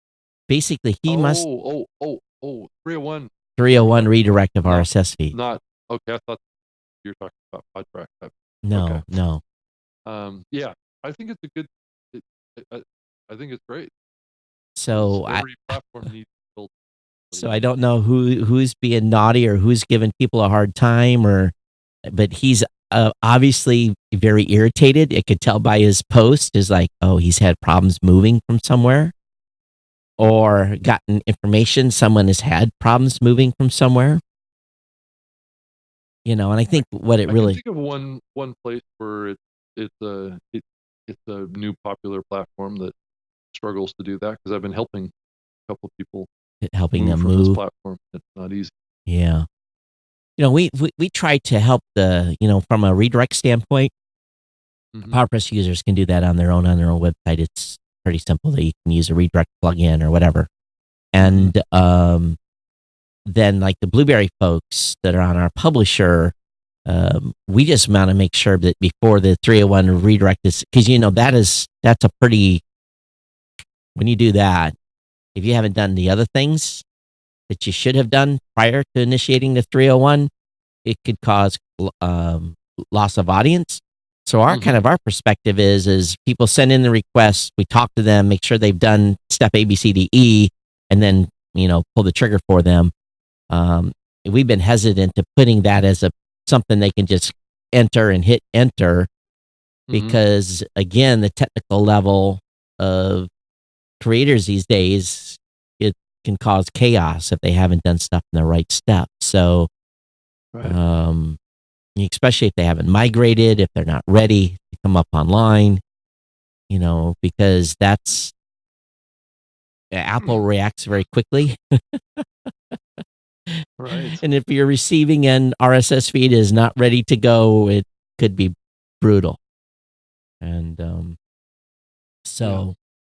basically, he must 301. 301 redirect of No, RSS feed. Not okay. I thought you were talking about PodTrack. No, Okay. no. Yeah, I think it's a good. I think it's great. So Every platform needs to build. So I don't know who's being naughty or who's giving people a hard time, but he's obviously very irritated. It could tell by his post is like, oh, he's had problems moving from somewhere, or gotten information someone has had problems moving from somewhere. And I think what it I really. can think of one place where it's a new popular platform that struggles to do that, because I've been helping a couple of people Helping them from this move. platform. It's not easy. Yeah. we try to help from a redirect standpoint. Mm-hmm. PowerPress users can do that on their own website. It's pretty simple. They can use a redirect plugin or whatever. And then like the Blueberry folks that are on our publisher, we just want to make sure that before the 301 redirect is, because that's a pretty, when you do that, if you haven't done the other things that you should have done prior to initiating the 301, it could cause loss of audience. So our perspective is people send in the request, we talk to them, make sure they've done step A, B, C, D, E, and then pull the trigger for them. We've been hesitant to putting that as something they can just enter and hit enter, because again, the technical level of creators these days, it can cause chaos if they haven't done stuff in the right step. So, Right. Especially if they haven't migrated, if they're not ready to come up online, because Apple reacts very quickly. Right. And if your receiving end RSS feed is not ready to go, it could be brutal. And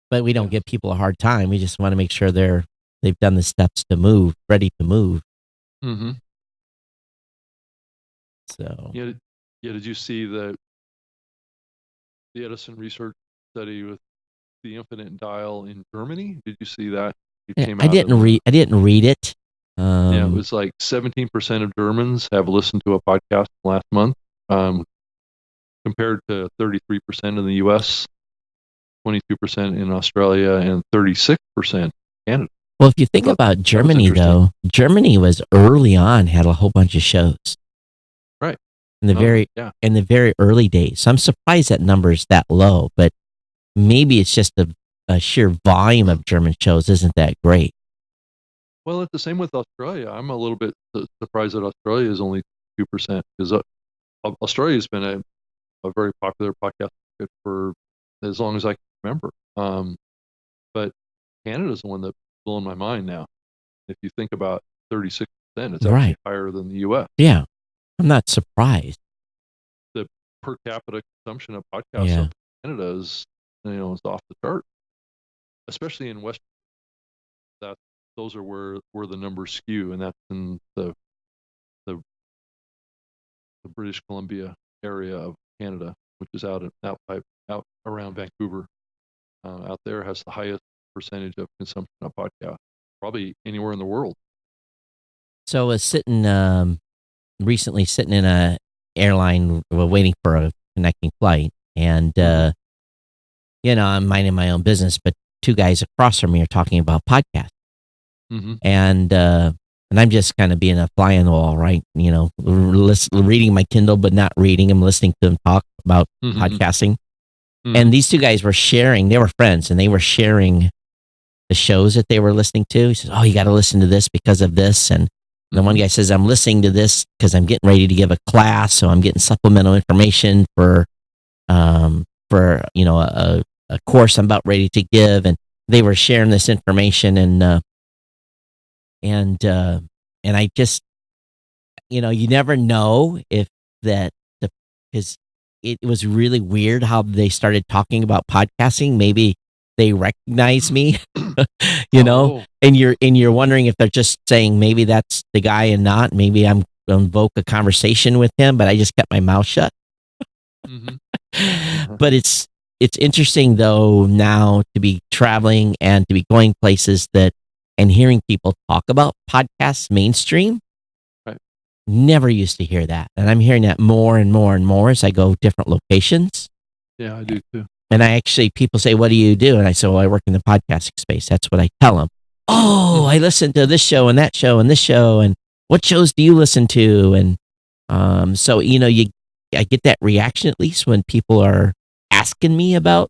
but we don't give people a hard time. We just want to make sure they've done the steps to move, ready to move. Mm-hmm. So Did you see the Edison research study with the infinite dial in Germany? Did you see that? It came I out didn't read it. it was like 17% of Germans have listened to a podcast last month, compared to 33% in the U.S., 22% in Australia, and 36% in Canada. Well, if you think about Germany, though, Germany was early on, had a whole bunch of shows. Right. In the very early days. So I'm surprised that number is that low, but maybe it's just a sheer volume of German shows isn't that great. Well, it's the same with Australia. I'm a little bit surprised that Australia is only 2%, because Australia has been a very popular podcast for as long as I can remember. But Canada's the one that's blowing my mind now. If you think about 36%, it's actually higher than the U.S. Yeah, I'm not surprised. The per capita consumption of podcasts in Canada is, is off the chart, especially in West. Those are where the numbers skew, and that's in the British Columbia area of Canada, which is out around Vancouver. Out there has the highest percentage of consumption of podcasts, probably anywhere in the world. So I was recently sitting in a airline waiting for a connecting flight, and I'm minding my own business, but two guys across from me are talking about podcasts. And I'm just kind of being a fly on the wall, right? Reading my Kindle, but not reading. I'm listening to them talk about podcasting. And these two guys were sharing, they were friends, and they were sharing the shows that they were listening to. He says, "Oh, you got to listen to this because of this." And the one guy says, "I'm listening to this because I'm getting ready to give a class. So I'm getting supplemental information for a course I'm about ready to give." And they were sharing this information, and I just, you never know if because it was really weird how they started talking about podcasting. Maybe they recognize me, and you're wondering if they're just saying maybe that's the guy and not. Maybe I'm going to invoke a conversation with him, but I just kept my mouth shut. But it's interesting though now to be traveling and to be going places and hearing people talk about podcasts mainstream. Right. Never used to hear that. And I'm hearing that more and more and more as I go different locations. Yeah, I do too. And people say, "What do you do?" And I say, "Well, I work in the podcasting space." That's what I tell them. "Oh, I listen to this show and that show and this show. And what shows do you listen to?" And so, I get that reaction at least when people are asking me about,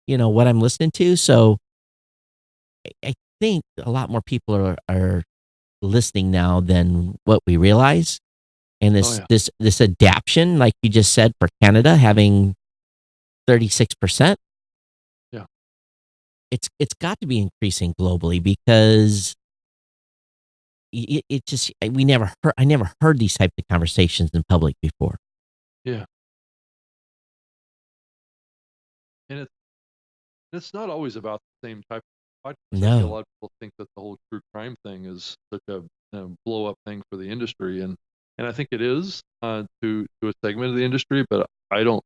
what I'm listening to. So I think a lot more people are listening now than what we realize. And this adaption, like you just said, for Canada having 36%. Yeah. It's got to be increasing globally because, it just I never heard these types of conversations in public before. Yeah. And it's not always about the same type of podcast. I think a No, lot of people think that the whole true crime thing is such a blow up thing for the industry, and I think it is to a segment of the industry, but I don't.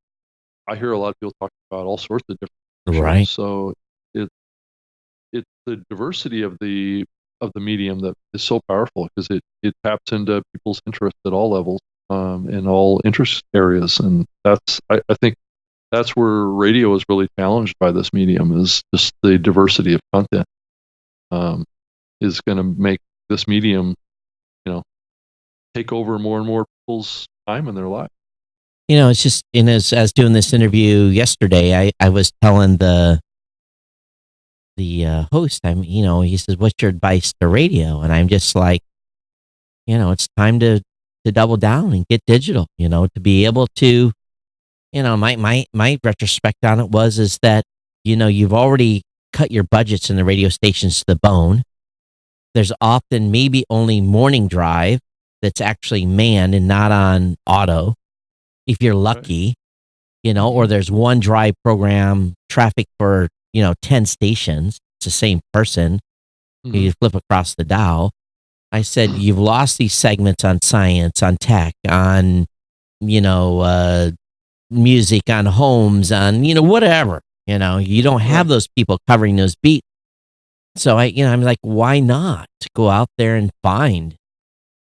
I hear a lot of people talk about all sorts of different right? shows. So it it's the diversity of the medium that is so powerful because it taps into people's interests at all levels, in all interest areas, and I think that's where radio is really challenged by this medium is just the diversity of content, um, is going to make this medium, you know, take over more and more people's time in their life. It's just, as I was doing this interview yesterday, I was telling the host, he says, "What's your advice to radio?" And I'm just like, it's time to double down and get digital. To be able to, my retrospect on it is that, you've already cut your budgets in the radio stations to the bone. There's often maybe only morning drive that's actually manned and not on auto, if you're Right. lucky, or there's one drive program traffic for, 10 stations. It's the same person. Mm-hmm. You flip across the dial. I said, you've lost these segments on science, on tech, on, music, on homes, on, whatever. You don't have those people covering those beats. So I'm like, why not go out there and find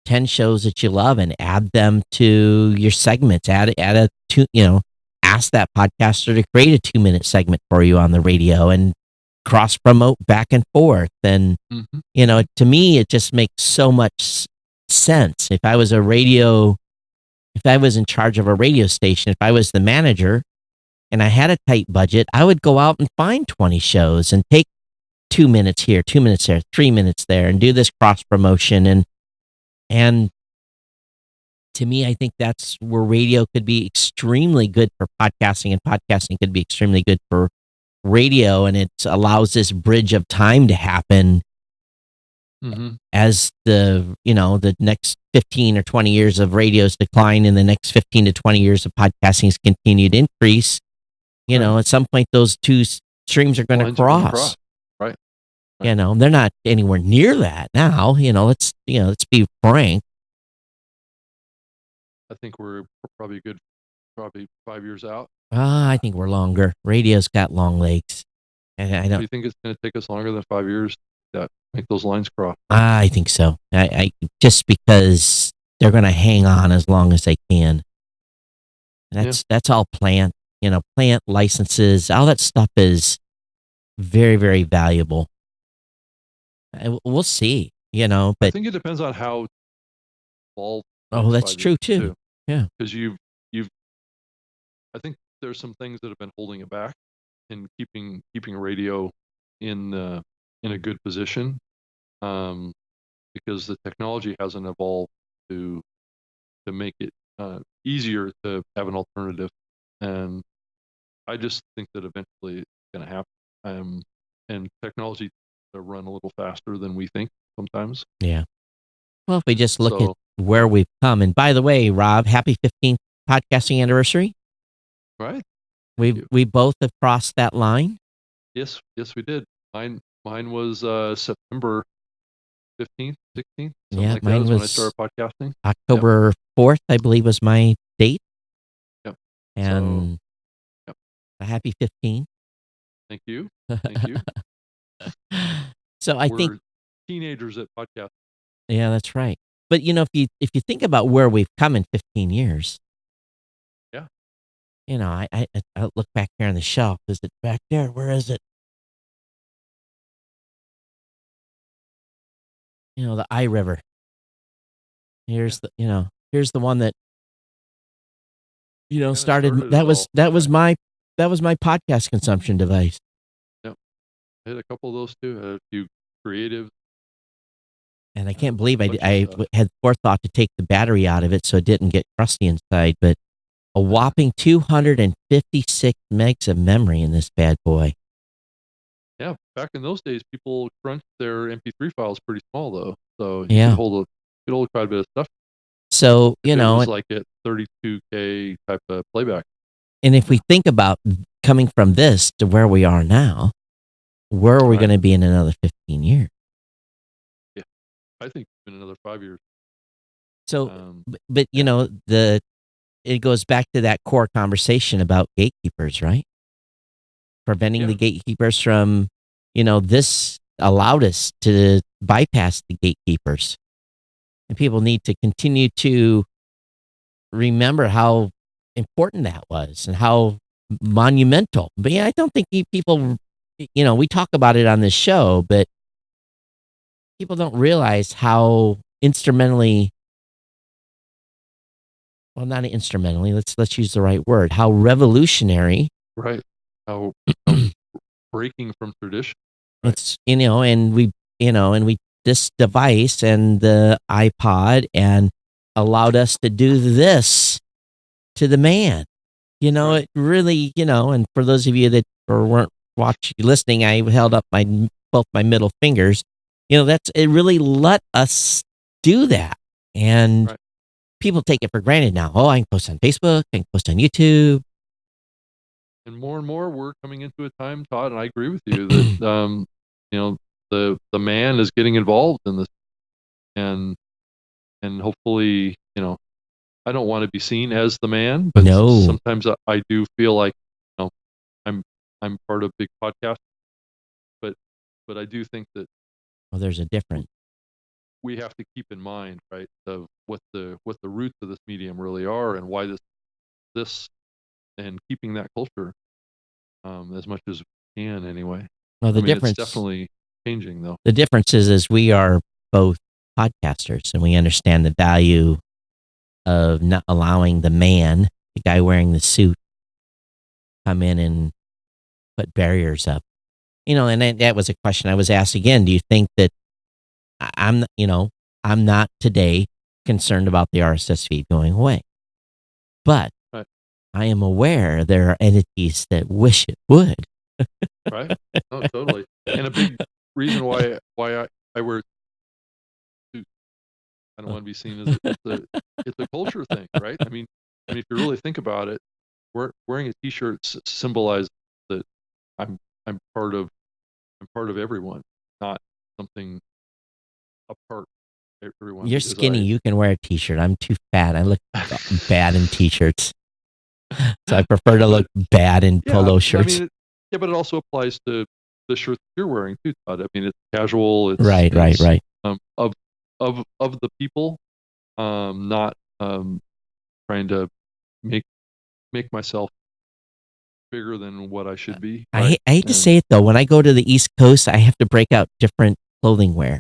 10 shows that you love and add them to your segments, ask that podcaster to create a 2-minute segment for you on the radio and cross promote back and forth. And, to me, it just makes so much sense. If I was in charge of a radio station, if I was the manager and I had a tight budget, I would go out and find 20 shows and take 2 minutes here, 2 minutes there, 3 minutes there, and do this cross promotion. And to me, I think that's where radio could be extremely good for podcasting, and podcasting could be extremely good for radio. And it allows this bridge of time to happen as the next 15 or 20 years of radio's decline and the next 15 to 20 years of podcasting's continued increase. At some point, those two streams are going to cross. Right. They're not anywhere near that now. Let's be frank. I think we're probably 5 years out. I think we're longer. Radio's got long legs. And I don't. Do you think it's going to take us longer than 5 years to make those lines cross? I think so. I just because they're going to hang on as long as they can. That's all plant. Plant licenses. All that stuff is very, very valuable. We'll see. But I think it depends on how involved. Oh, that's true too. Yeah, because I think there's some things that have been holding it back in keeping radio in a good position, because the technology hasn't evolved to make it easier to have an alternative, and I just think that eventually it's going to happen, and technology to run a little faster than we think sometimes. Yeah. Well, if we just look at where we've come, and by the way, Rob, happy 15th podcasting anniversary. Right. We both have crossed that line. Yes, we did. Mine was September 15th, 16th. Yeah, like mine was was when I started podcasting. October 4th, I believe, was my date. Yep. And a happy 15. Thank you. Thank you. So I think teenagers at podcast. Yeah, that's right. But if you think about where we've come in 15 years, I look back here on the shelf. Is it back there? Where is it? The I River. Here's the one that started. That was my podcast consumption device. Yep, I had a couple of those too. I had a few creative. And I can't believe I had forethought to take the battery out of it so it didn't get crusty inside. But a whopping 256 megs of memory in this bad boy. Yeah, back in those days, people crunched their MP3 files pretty small, though. So he Yeah. could hold quite a bit of stuff. So, If it was like at 32K type of playback. and if we think about coming from this to where we are now, where are we Right. going to be in another 15 years? Yeah, I think in another 5 years. So, but you know, it goes back to that core conversation about gatekeepers, right? Preventing the gatekeepers from, this allowed us to bypass the gatekeepers. And people need to continue to remember how important that was and how monumental. But yeah, I don't think people, we talk about it on this show, but people don't realize how instrumentally, well, not instrumentally, let's use the right word, how revolutionary. Right. How breaking from tradition. Right. It's, and we, this device and the iPod and allowed us to do this to the man. Right. It really, and for those of you that weren't listening, I held up both my middle fingers. It really let us do that. And Right. people take it for granted now. Oh, I can post on Facebook, I can post on YouTube. And more we're coming into a time, Todd, and I agree with you that the man is getting involved in this, and hopefully, I don't want to be seen as the man, but No. sometimes I do feel like I'm part of big podcast, but I do think that There's a difference. we have to keep in mind, right, of what the roots of this medium really are and why this and keeping that culture as much as we can anyway. Well, the difference, it's definitely changing though. The difference is we are both podcasters and we understand the value of not allowing the man, the guy wearing the suit, come in and put barriers up. And that was a question I was asked again. Do you think that I'm not today concerned about the RSS feed going away, but right. I am aware there are entities that wish it would. Right. Oh, totally. And a big reason why I wear suits, I don't want to be seen as it's a culture thing, right? I mean, if you really think about it, wearing a T-shirt symbolizes that I'm part of everyone, not something apart from everyone. You're skinny. You can wear a T-shirt. I'm too fat. I look bad in T-shirts. So I prefer to look bad in polo shirts. But it also applies to the shirt that you're wearing too, Todd. I mean, it's casual. It's right. Of the people, not trying to make myself bigger than what I should be. Right? I hate to say it though. When I go to the East Coast, I have to break out different clothing wear.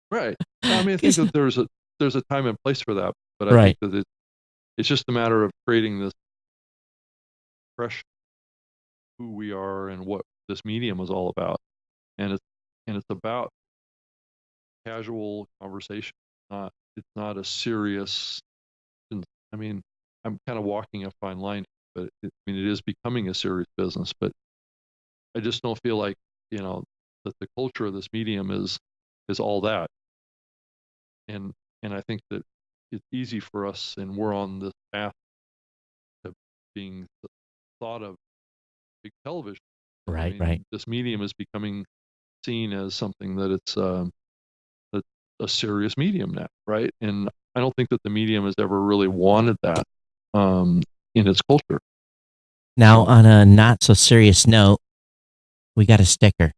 Right. I mean, I think that there's a time and place for that, but I think that it's just a matter of creating this fresh who we are and what this medium is all about, and it's about casual conversation. It's not a serious. I mean, I'm kind of walking a fine line, but it is becoming a serious business. But I just don't feel like that the culture of this medium is all that, and I think that it's easy for us, and we're on this path to being thought of big television. Right. This medium is becoming seen as something that it's a serious medium now, right? And I don't think that the medium has ever really wanted that in its culture. Now, on a not so serious note, we got a sticker,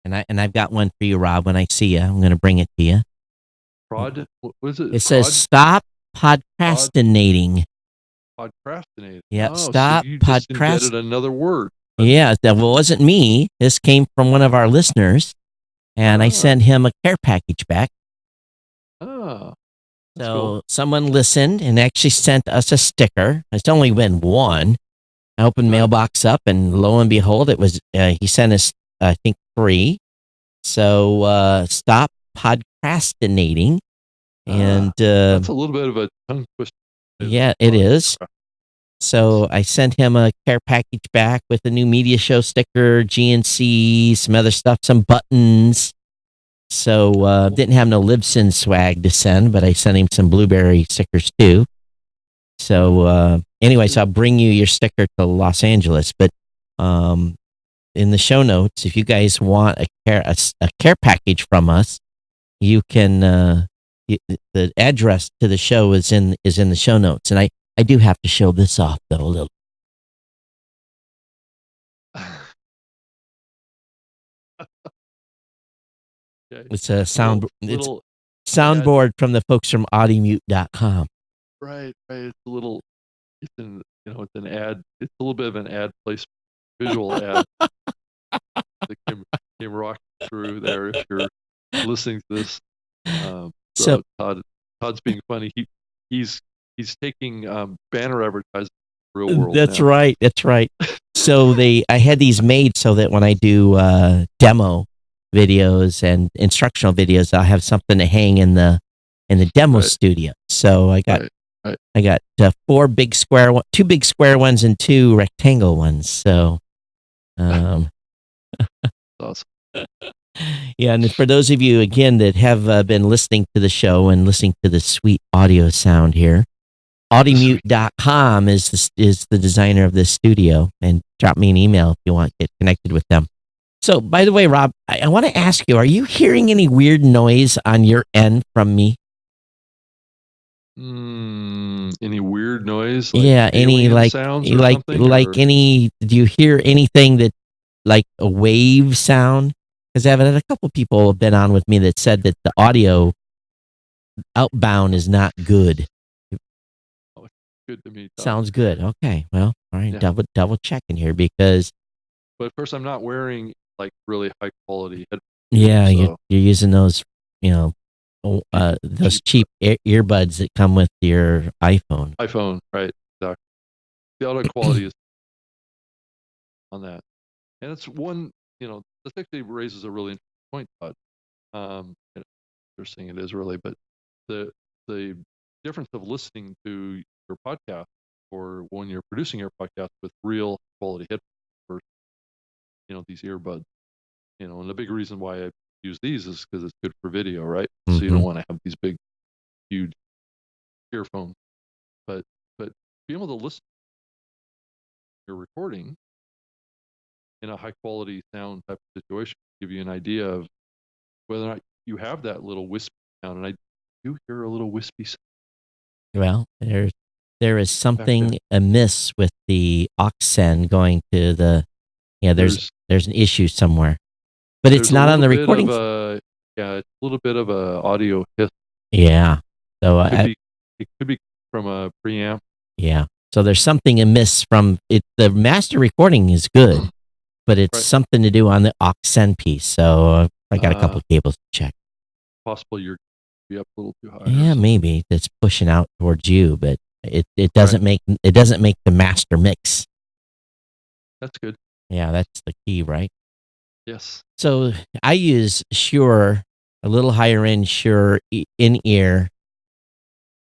and I've got one for you, Rob. When I see you, I'm going to bring it to you. What is it? It says, "Stop podcastinating." Podcastinating. Yeah, stop so you just invented another word. Yeah, that wasn't me. This came from one of our listeners, and I sent him a care package back. Oh. So cool. Someone listened and actually sent us a sticker. It's only been one. I opened mailbox up, and lo and behold, it was he sent us, I think, 3. So stop podcastinating, and that's a little bit of a tongue twister. Yeah, it is. So I sent him a care package back with a new media show sticker, GNC, some other stuff, some buttons. So didn't have no Libsyn swag to send, but I sent him some blueberry stickers too. So anyway, so I'll bring you your sticker to Los Angeles. But in the show notes, if you guys want a care package from us, you can. The address to the show is in the show notes, and I do have to show this off though a little. Okay. It's a little soundboard from the folks from audimute.com. Right. It's a little. It's it's an ad. It's a little bit of an ad placement, visual ad that came rocking through there. If you're listening to this, So Todd's being funny. He's taking banner advertising real world. That's now. right. That's right. So I had these made so that when I do demo videos and instructional videos, I'll have something to hang in the demo studio. So I got I got two big square ones and 2 rectangle ones. So awesome. Yeah, and for those of you again that have been listening to the show and listening to the sweet audio sound here, audimute.com is the designer of this studio, and drop me an email if you want to get connected with them. So, by the way, Rob, I want to ask you, are you hearing any weird noise on your end from me? Any weird noise? Like any sounds or something? Do you hear anything that like a wave sound? Because I've had a couple people have been on with me that said that the audio outbound is not good. Oh, good to me. Todd. Sounds good. Okay. Well, all right. Yeah. Double checking here because. But first, I'm not wearing like really high quality headphones. Yeah, so. You're using those, those cheap earbuds that come with your iPhone. iPhone, right? Exactly. The audio quality is on that, and it's one. This actually raises a really interesting point, Todd. Interesting it is really, but the difference of listening to your podcast or when you're producing your podcast with real quality headphones versus these earbuds. And the big reason why I use these is because it's good for video, right? Mm-hmm. So you don't want to have these big, huge earphones, but being able to listen to your recording in a high quality sound type of situation give you an idea of whether or not you have that little wispy sound. And I do hear a little wispy sound. Well, there is something amiss with the aux going to the. Yeah, there's an issue somewhere, but it's not on the recording. It's a little bit of a audio hiss. Yeah, so it could be from a preamp. Yeah, so there's something amiss from it. The master recording is good, but it's something to do on the aux piece. So I got a couple of cables to check. Possible you're up a little too high. Yeah, maybe it's pushing out towards you, but it doesn't make the master mix. That's good. Yeah, that's the key, right? Yes. So I use Shure, a little higher end Shure in-ear,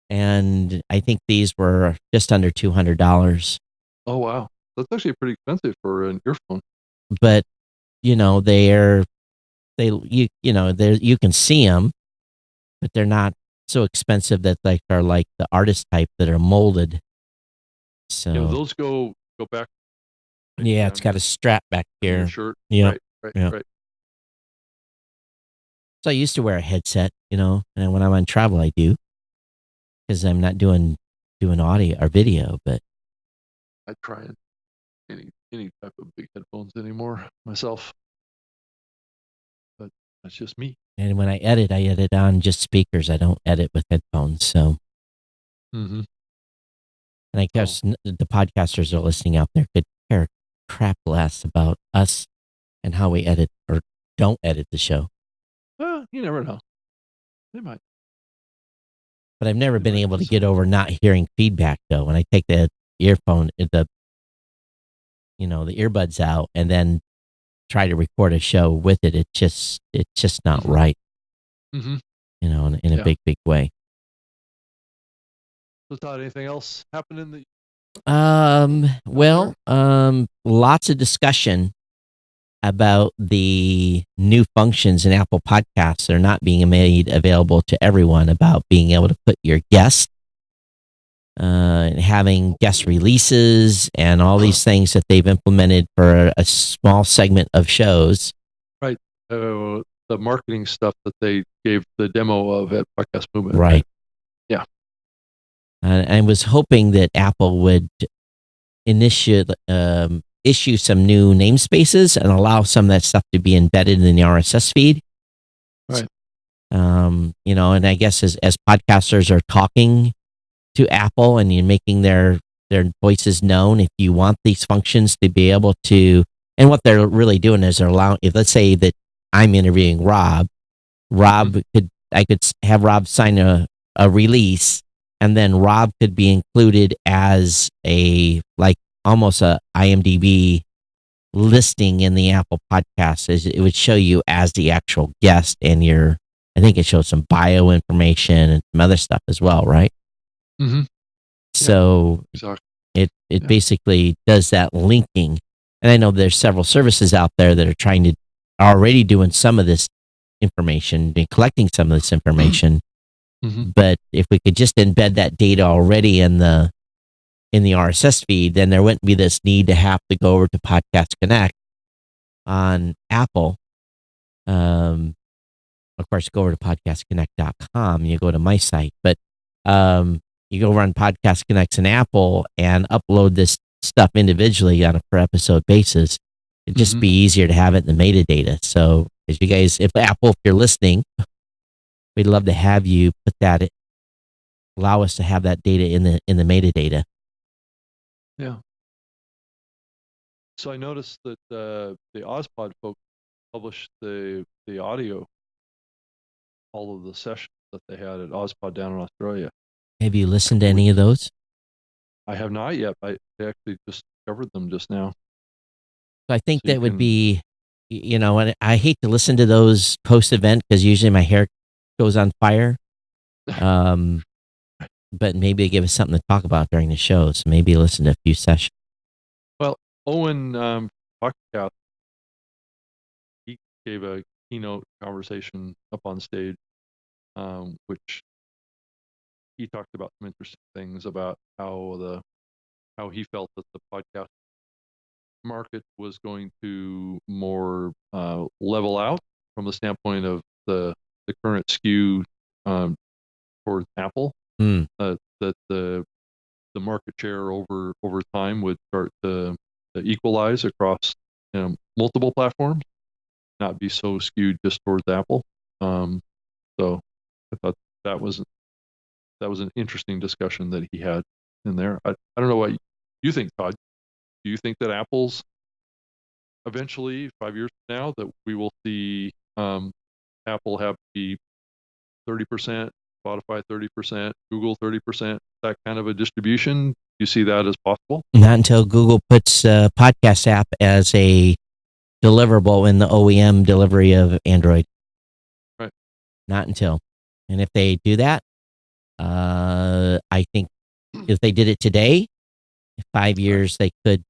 and I think these were just under $200. Oh wow, that's actually pretty expensive for an earphone. But you can see them, but they're not so expensive that they're like the artist type that are molded. So those go back. Yeah, it's got a strap back here. Shirt. Yeah. Right. So I used to wear a headset, and when I'm on travel, I do, because I'm not doing audio or video. But I try any type of big headphones anymore myself. But that's just me. And when I edit on just speakers. I don't edit with headphones. So. Mm-hmm. And I guess the podcasters are listening out there could care crap less about us and how we edit or don't edit the show. You never know. They might. But I've never been able to get over not hearing feedback though. When I take the earphone, the earbuds out and then try to record a show with it, it's just not right. Mm-hmm. In a big way. So Todd, anything else happening that? Lots of discussion about the new functions in Apple Podcasts that are not being made available to everyone, about being able to put your guest, and having guest releases and all these things that they've implemented for a small segment of shows. Right. The marketing stuff that they gave the demo of at Podcast Movement. Right. Yeah. I was hoping that Apple would initiate, issue some new namespaces and allow some of that stuff to be embedded in the RSS feed. Right. And I guess as podcasters are talking to Apple and you're making their voices known, if you want these functions to be able to, and what they're really doing is they're allowing, if let's say that I'm interviewing Rob, I could have Rob sign a release, and then Rob could be included as almost a IMDb listing in the Apple Podcast. It would show you as the actual guest, and I think it shows some bio information and some other stuff as well, right? Mm-hmm. So exactly. it basically does that linking. And I know there's several services out there that are already doing some of this information and collecting some of this information. Mm-hmm. But if we could just embed that data already in the RSS feed, then there wouldn't be this need to have to go over to Podcast Connect on Apple. Of course, go over to podcastconnect.com. You go to my site, but you go run Podcast Connects in Apple and upload this stuff individually on a per episode basis. It'd just be easier to have it in the metadata. So, as you guys, if you're listening, we'd love to have you put that, allow us to have that data in the metadata. Yeah. So I noticed that the Ozpod folks published the audio, all of the sessions that they had at Ozpod down in Australia. Have you listened to any of those? I have not yet. I actually just discovered them just now. So I think that would be, and I hate to listen to those post-event because usually my hair goes on fire. But maybe they give us something to talk about during the show. So maybe listen to a few sessions. Well, Owen podcast, he gave a keynote conversation up on stage, which he talked about some interesting things about how he felt that the podcast market was going to more level out from the standpoint of the current skew towards Apple. That the market share over time would start to equalize across multiple platforms, not be so skewed just towards Apple. So I thought that was an interesting discussion that he had in there. I don't know what you think, Todd. Do you think that Apple's eventually 5 years from now that we will see Apple have the 30%, Spotify 30%, Google 30%, that kind of a distribution? Do you see that as possible? Not until Google puts a podcast app as a deliverable in the OEM delivery of Android. Right. Not until. And if they do that, I think if they did it today, 5 years, they could.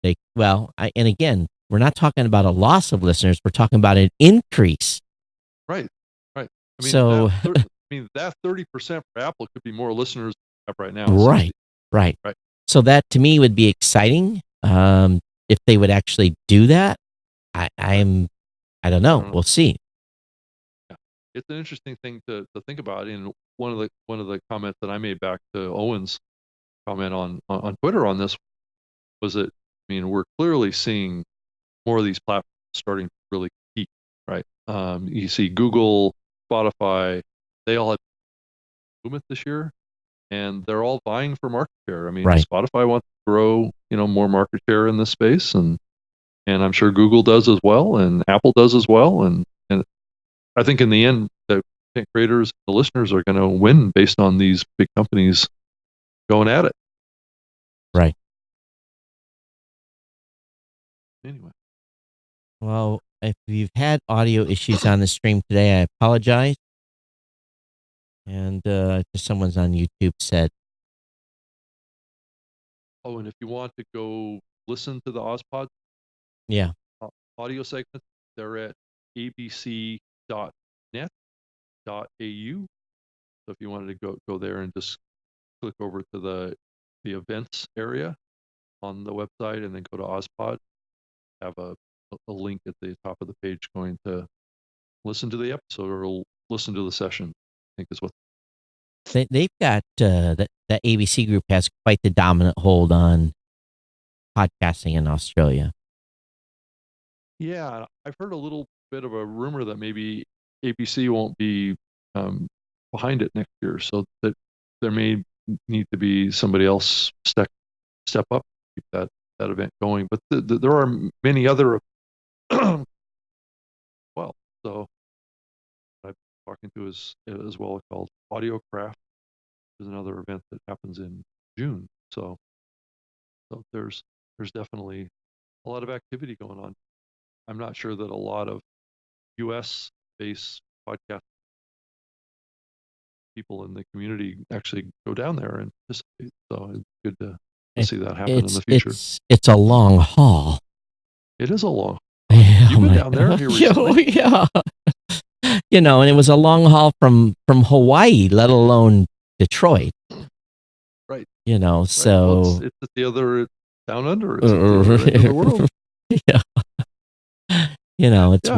And again, we're not talking about a loss of listeners. We're talking about an increase. Right. I mean, so that 30% for Apple could be more listeners right now. Right. So that to me would be exciting. If they would actually do that, I don't know. We'll see. Yeah. It's an interesting thing to think about. And one of the comments that I made back to Owen's comment on Twitter on this was that, we're clearly seeing more of these platforms starting to really compete, right? You see Google, Spotify, they all had movement this year, and they're all vying for market share. Spotify wants to grow, more market share in this space, and I'm sure Google does as well, and Apple does as well, and I think in the end, the content creators, the listeners are going to win based on these big companies going at it. Right. Anyway. Well, if you've had audio issues on the stream today, I apologize. And just someone's on YouTube said. Oh, and if you want to go listen to the Ozpod, yeah, audio segments. They're at abc.net.au. So if you wanted to go there and just click over to the events area on the website and then go to Ozpod, have a link at the top of the page going to listen to the episode or listen to the session, I think is what. They've got that ABC group has quite the dominant hold on podcasting in Australia. Yeah, I've heard a little bit of a rumor that maybe ABC won't be behind it next year, so that there may need to be somebody else step up to keep that event going. But there are many other well, so I'm talking to as well called Audiocraft. Is another event that happens in June. So there's definitely a lot of activity going on. I'm not sure that a lot of U.S. based podcast people in the community actually go down there and participate. So it's good to see that happen in the future. It's a long haul. It is a long. Yeah, You've been down there here recently. Yeah. You know, and it was a long haul from Hawaii, let alone Detroit. Right. You know, right. so well, it's at the other down under. It's at the other end of the world. Yeah. You know, it's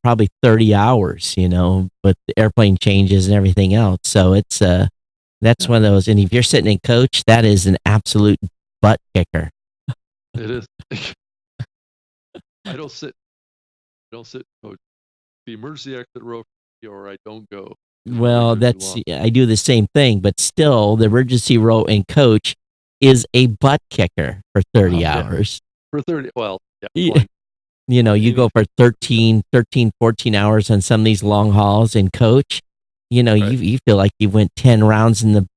probably 30 hours, you know, with the airplane changes and everything else. So it's that's one of those. And if you're sitting in coach, that is an absolute butt kicker. It is. I don't sit coach. The emergency exit row, or I don't go. Well, I do the same thing, but still, the emergency row and coach is a butt kicker for 30 hours. For 30, well, yeah. You know, you go for 13, 14 hours on some of these long hauls in coach. You know, right. you feel like you went 10 rounds in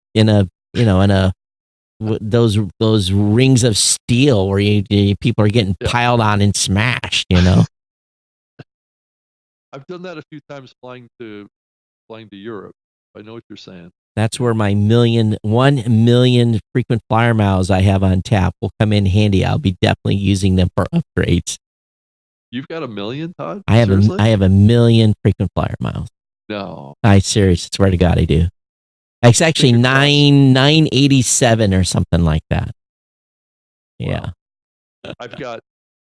those rings of steel where people are getting piled on and smashed, you know. I've done that a few times flying to Europe. I know what you're saying. That's where my 1 million frequent flyer miles I have on tap will come in handy. I'll be definitely using them for upgrades. You've got 1 million, Todd? I have 1 million frequent flyer miles. No. I seriously swear to God I do. It's actually 987 or something like that. Yeah. Wow. I've got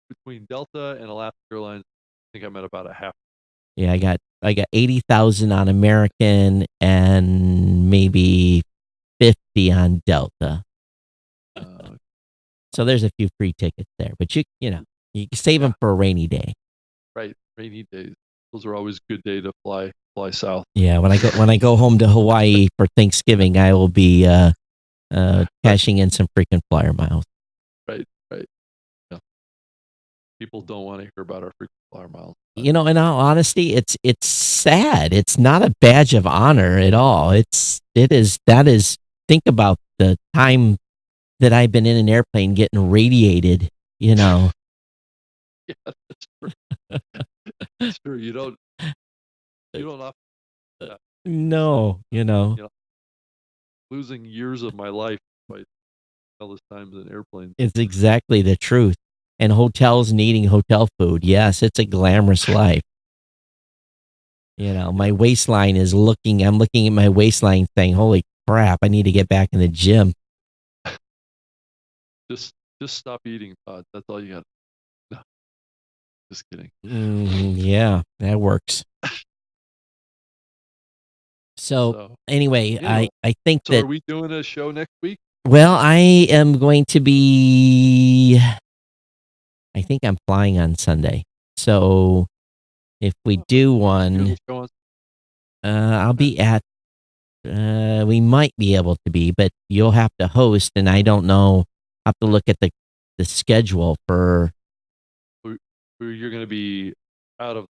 between Delta and Alaska Airlines, I think I'm at about a half. Yeah, I got 80,000 on American and maybe 50 on Delta. So there's a few free tickets there, but you can save them for a rainy day. Right, rainy days. Those are always a good day to fly south. Yeah, when I go home to Hawaii for Thanksgiving, I will be cashing in some frequent flyer miles. Right. Yeah. People don't want to hear about our frequent flyer miles. You know, in all honesty, it's sad. It's not a badge of honor at all. That is. Think about the time that I've been in an airplane getting radiated. You know. Yeah, that's true. That's true. You don't often. No, you know. Losing years of my life by all this time in airplanes. It's exactly the truth. And hotels needing hotel food. Yes, it's a glamorous life. You know, my waistline I'm looking at my waistline saying, holy crap, I need to get back in the gym. Just stop eating, Todd. That's all you got. No, just kidding. Yeah, that works. So anyway, I think that... So are we doing a show next week? Well, I am going to be... I think I'm flying on Sunday. So if we do one, I'll be at... we might be able to be, but you'll have to host, and I don't know. I'll have to look at the schedule for... You're going to be out of...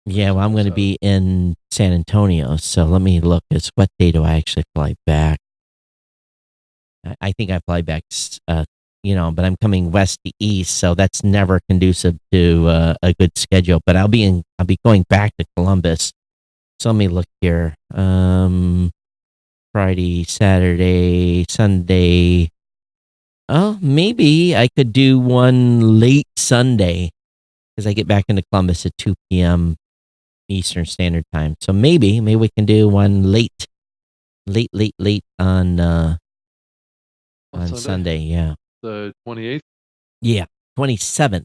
Yeah, well, I'm going to be in San Antonio, so let me look. What day do I actually fly back? I think I fly back, but I'm coming west to east, so that's never conducive to a good schedule. But I'll be going back to Columbus. So let me look here. Friday, Saturday, Sunday. Oh, maybe I could do one late Sunday because I get back into Columbus at 2 p.m. Eastern Standard Time. So maybe we can do one late On on Sunday, Sunday. Yeah, the 28th. yeah, 27th.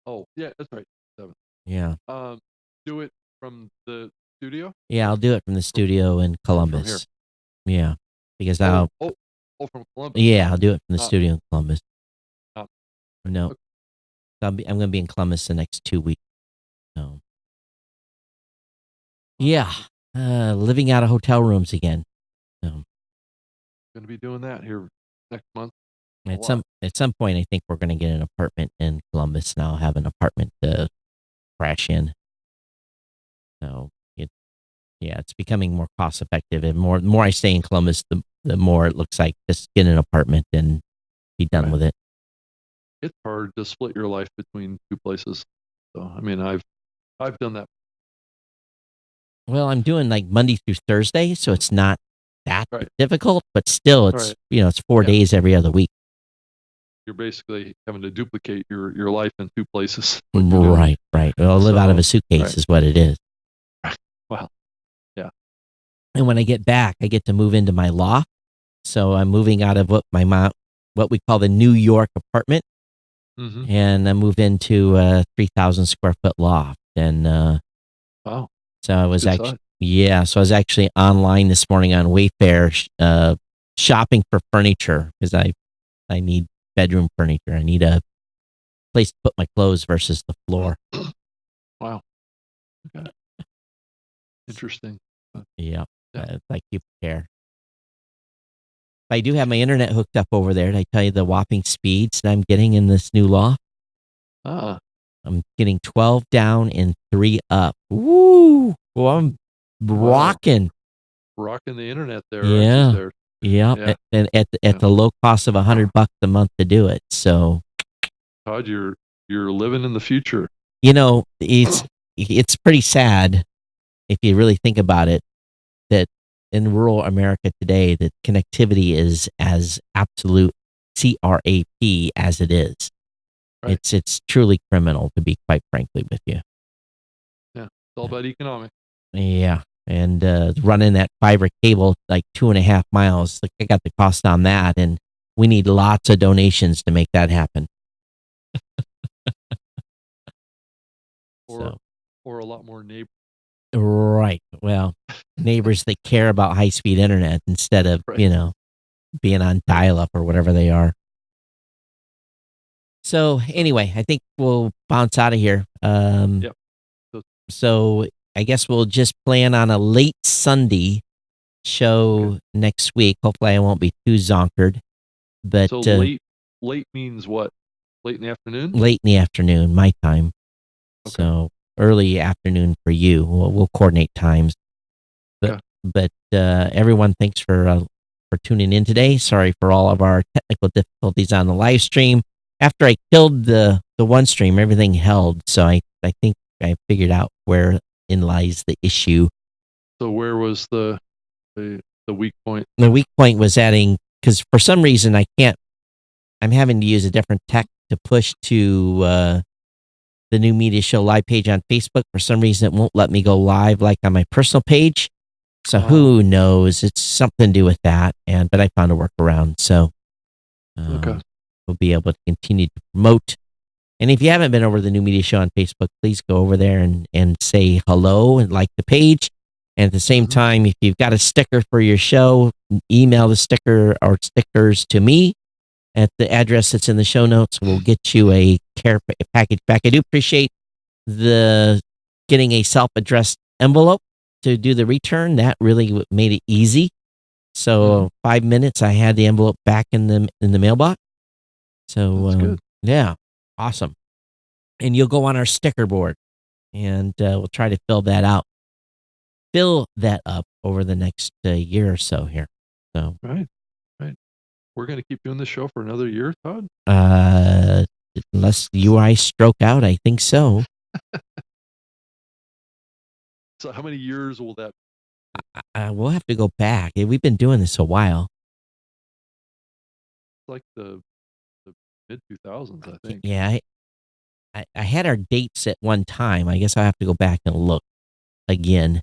Oh, yeah, that's right. 7th. Yeah, Um, do it from the studio yeah, or I'll do it from the from, studio in from here? Columbus. Yeah, because Oh, I'll oh, oh, from Columbus, yeah I'll do it from the not studio in Columbus. not. Right. No, Okay. I'm going to be in Columbus the next 2 weeks. So Wow. yeah, living out of hotel rooms again. So Going to be doing that here next month a at lot. some point, I think we're going to get an apartment in Columbus, and I'll have an apartment to crash in. So yeah, it's becoming more cost effective, and more I stay in Columbus, the more it looks like just get an apartment and be done Right. with it. It's hard to split your life between two places. So I mean, I've done that. Well, I'm doing like Monday through Thursday, so it's not that Right. difficult, but still, All right. it's 4 days every other week. You're basically having to duplicate your life in two places. What you're doing. Right, right. Well, I'll live out of a So suitcase right. is what it is. Wow. Yeah. And when I get back, I get to move into my loft. So I'm moving out of what we call the New York apartment, Mm-hmm. and I move into a 3,000 square foot loft. And Wow. so I was Good actually, size. yeah, so I was actually online this morning on Wayfair, shopping for furniture because I need bedroom furniture. I need a place to put my clothes versus the floor. Wow. Okay. Interesting. Yeah, Yeah. like you care. I do have my internet hooked up over there. Did I tell you the whopping speeds that I'm getting in this new loft? Ah. I'm getting 12 down and 3 up. Woo! Well, I'm Wow. rocking. Rocking the internet there, aren't you? Yeah. There. Yeah. Yeah. And at Yeah. the low cost of $100 a month to do it. So, Todd, you're living in the future. it's pretty sad if you really think about it that in rural America today that connectivity is as absolute CRAP as it is. Right. It's truly criminal, to be quite frankly with you. Yeah. It's all about economics. Yeah. And running that fiber cable like 2.5 miles, like I got the cost on that, and we need lots of donations to make that happen. Or So, or a lot more neighbor. right. Well, neighbors that care about high speed internet instead of, Right. being on Right. dial up or whatever they are. So, So anyway, I think we'll bounce out of here. yep. So So I guess we'll just plan on a late Sunday okay. show next week. Hopefully, I won't be too zonkered, but So late means what? Late in the afternoon? late in the afternoon, my time. Okay. So early afternoon for you. We'll coordinate times. But Okay. everyone, thanks for tuning in today. Sorry for all of our technical difficulties on the live stream. After I killed the one stream, everything held. So I think I figured out where in lies the issue. So where was the weak point? The weak point was adding, because for some reason I'm having to use a different tech to push to the new media show live page on Facebook. For some reason, it won't let me go live like on my personal page. So Oh, who knows? It's something to do with that. But I found a workaround. So okay. we'll be able to continue to promote. And if you haven't been over to the new media show on Facebook, please go over there and say hello and like the page. And at the same Hmm. time, if you've got a sticker for your show, email the sticker or stickers to me at the address that's in the show notes. We'll get you a care package back. I do appreciate the getting a self-addressed envelope to do the return. That really made it easy. Hmm. So 5 minutes, I had the envelope back in the mailbox. So That's good. yeah, awesome. And you'll go on our sticker board, and we'll try to fill that up over the next year or so here. So, Right. Right. We're gonna keep doing this show for another year, Todd. uh, unless you or I stroke out, I think so. So how many years will that? We'll have to go back. We've been doing this a while. like the mid 2000s, I think. Yeah, I had our dates at one time. I guess I have to go back and look again.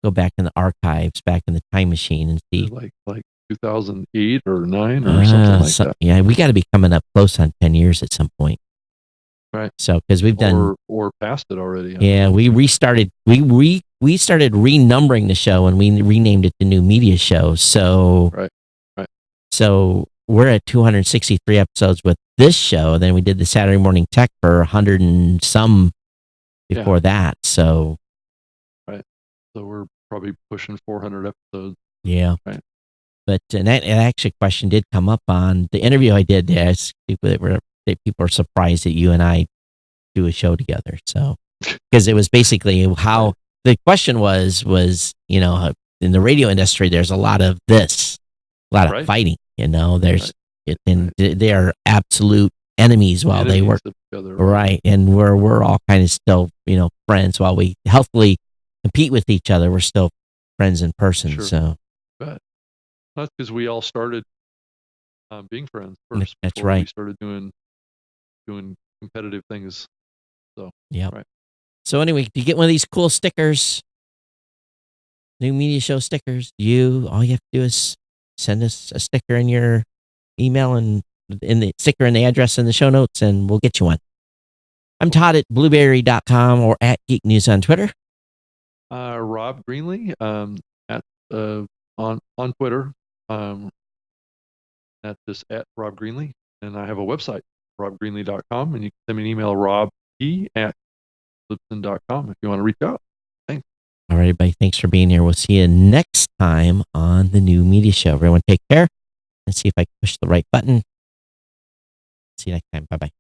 Go back in the archives, back in the time machine, and see. Like 2008 or 9 or something like that. Yeah, we got to be coming up close on 10 years at some point. Right. So because we've done or past it already. Yeah, we restarted. We started renumbering the show and we renamed it the New Media Show. So right. So we're at 263 episodes with this show. Then we did the Saturday Morning Tech for 100 and some before that. So right. So we're probably pushing 400 episodes. Yeah. Right. But that actually question did come up on the interview I did. Ask people people are surprised that you and I do a show together. So because it was basically how the question was in the radio industry there's a lot of of fighting. There's and they are absolute enemies while they work together, right, and we're all kind of still friends while we healthily compete with each other. We're still friends in person. Sure. So. But that's because we all started being friends first. That's right. We started doing competitive things. So yeah. Right. So anyway, do you get one of these cool stickers? New Media Show stickers. All you have to do is send us a sticker in your email and in the sticker and the address in the show notes, and we'll get you one. I'm Todd at blueberry.com or at Geek News on Twitter. Rob Greenlee on Twitter. At Rob Greenlee, and I have a website, robgreenlee.com, and you can send me an email, rob@lipson.com if you want to reach out. Thanks. All right, everybody. Thanks for being here. We'll see you next time on the New Media Show. Everyone take care and see if I can push the right button. See you next time. Bye-bye.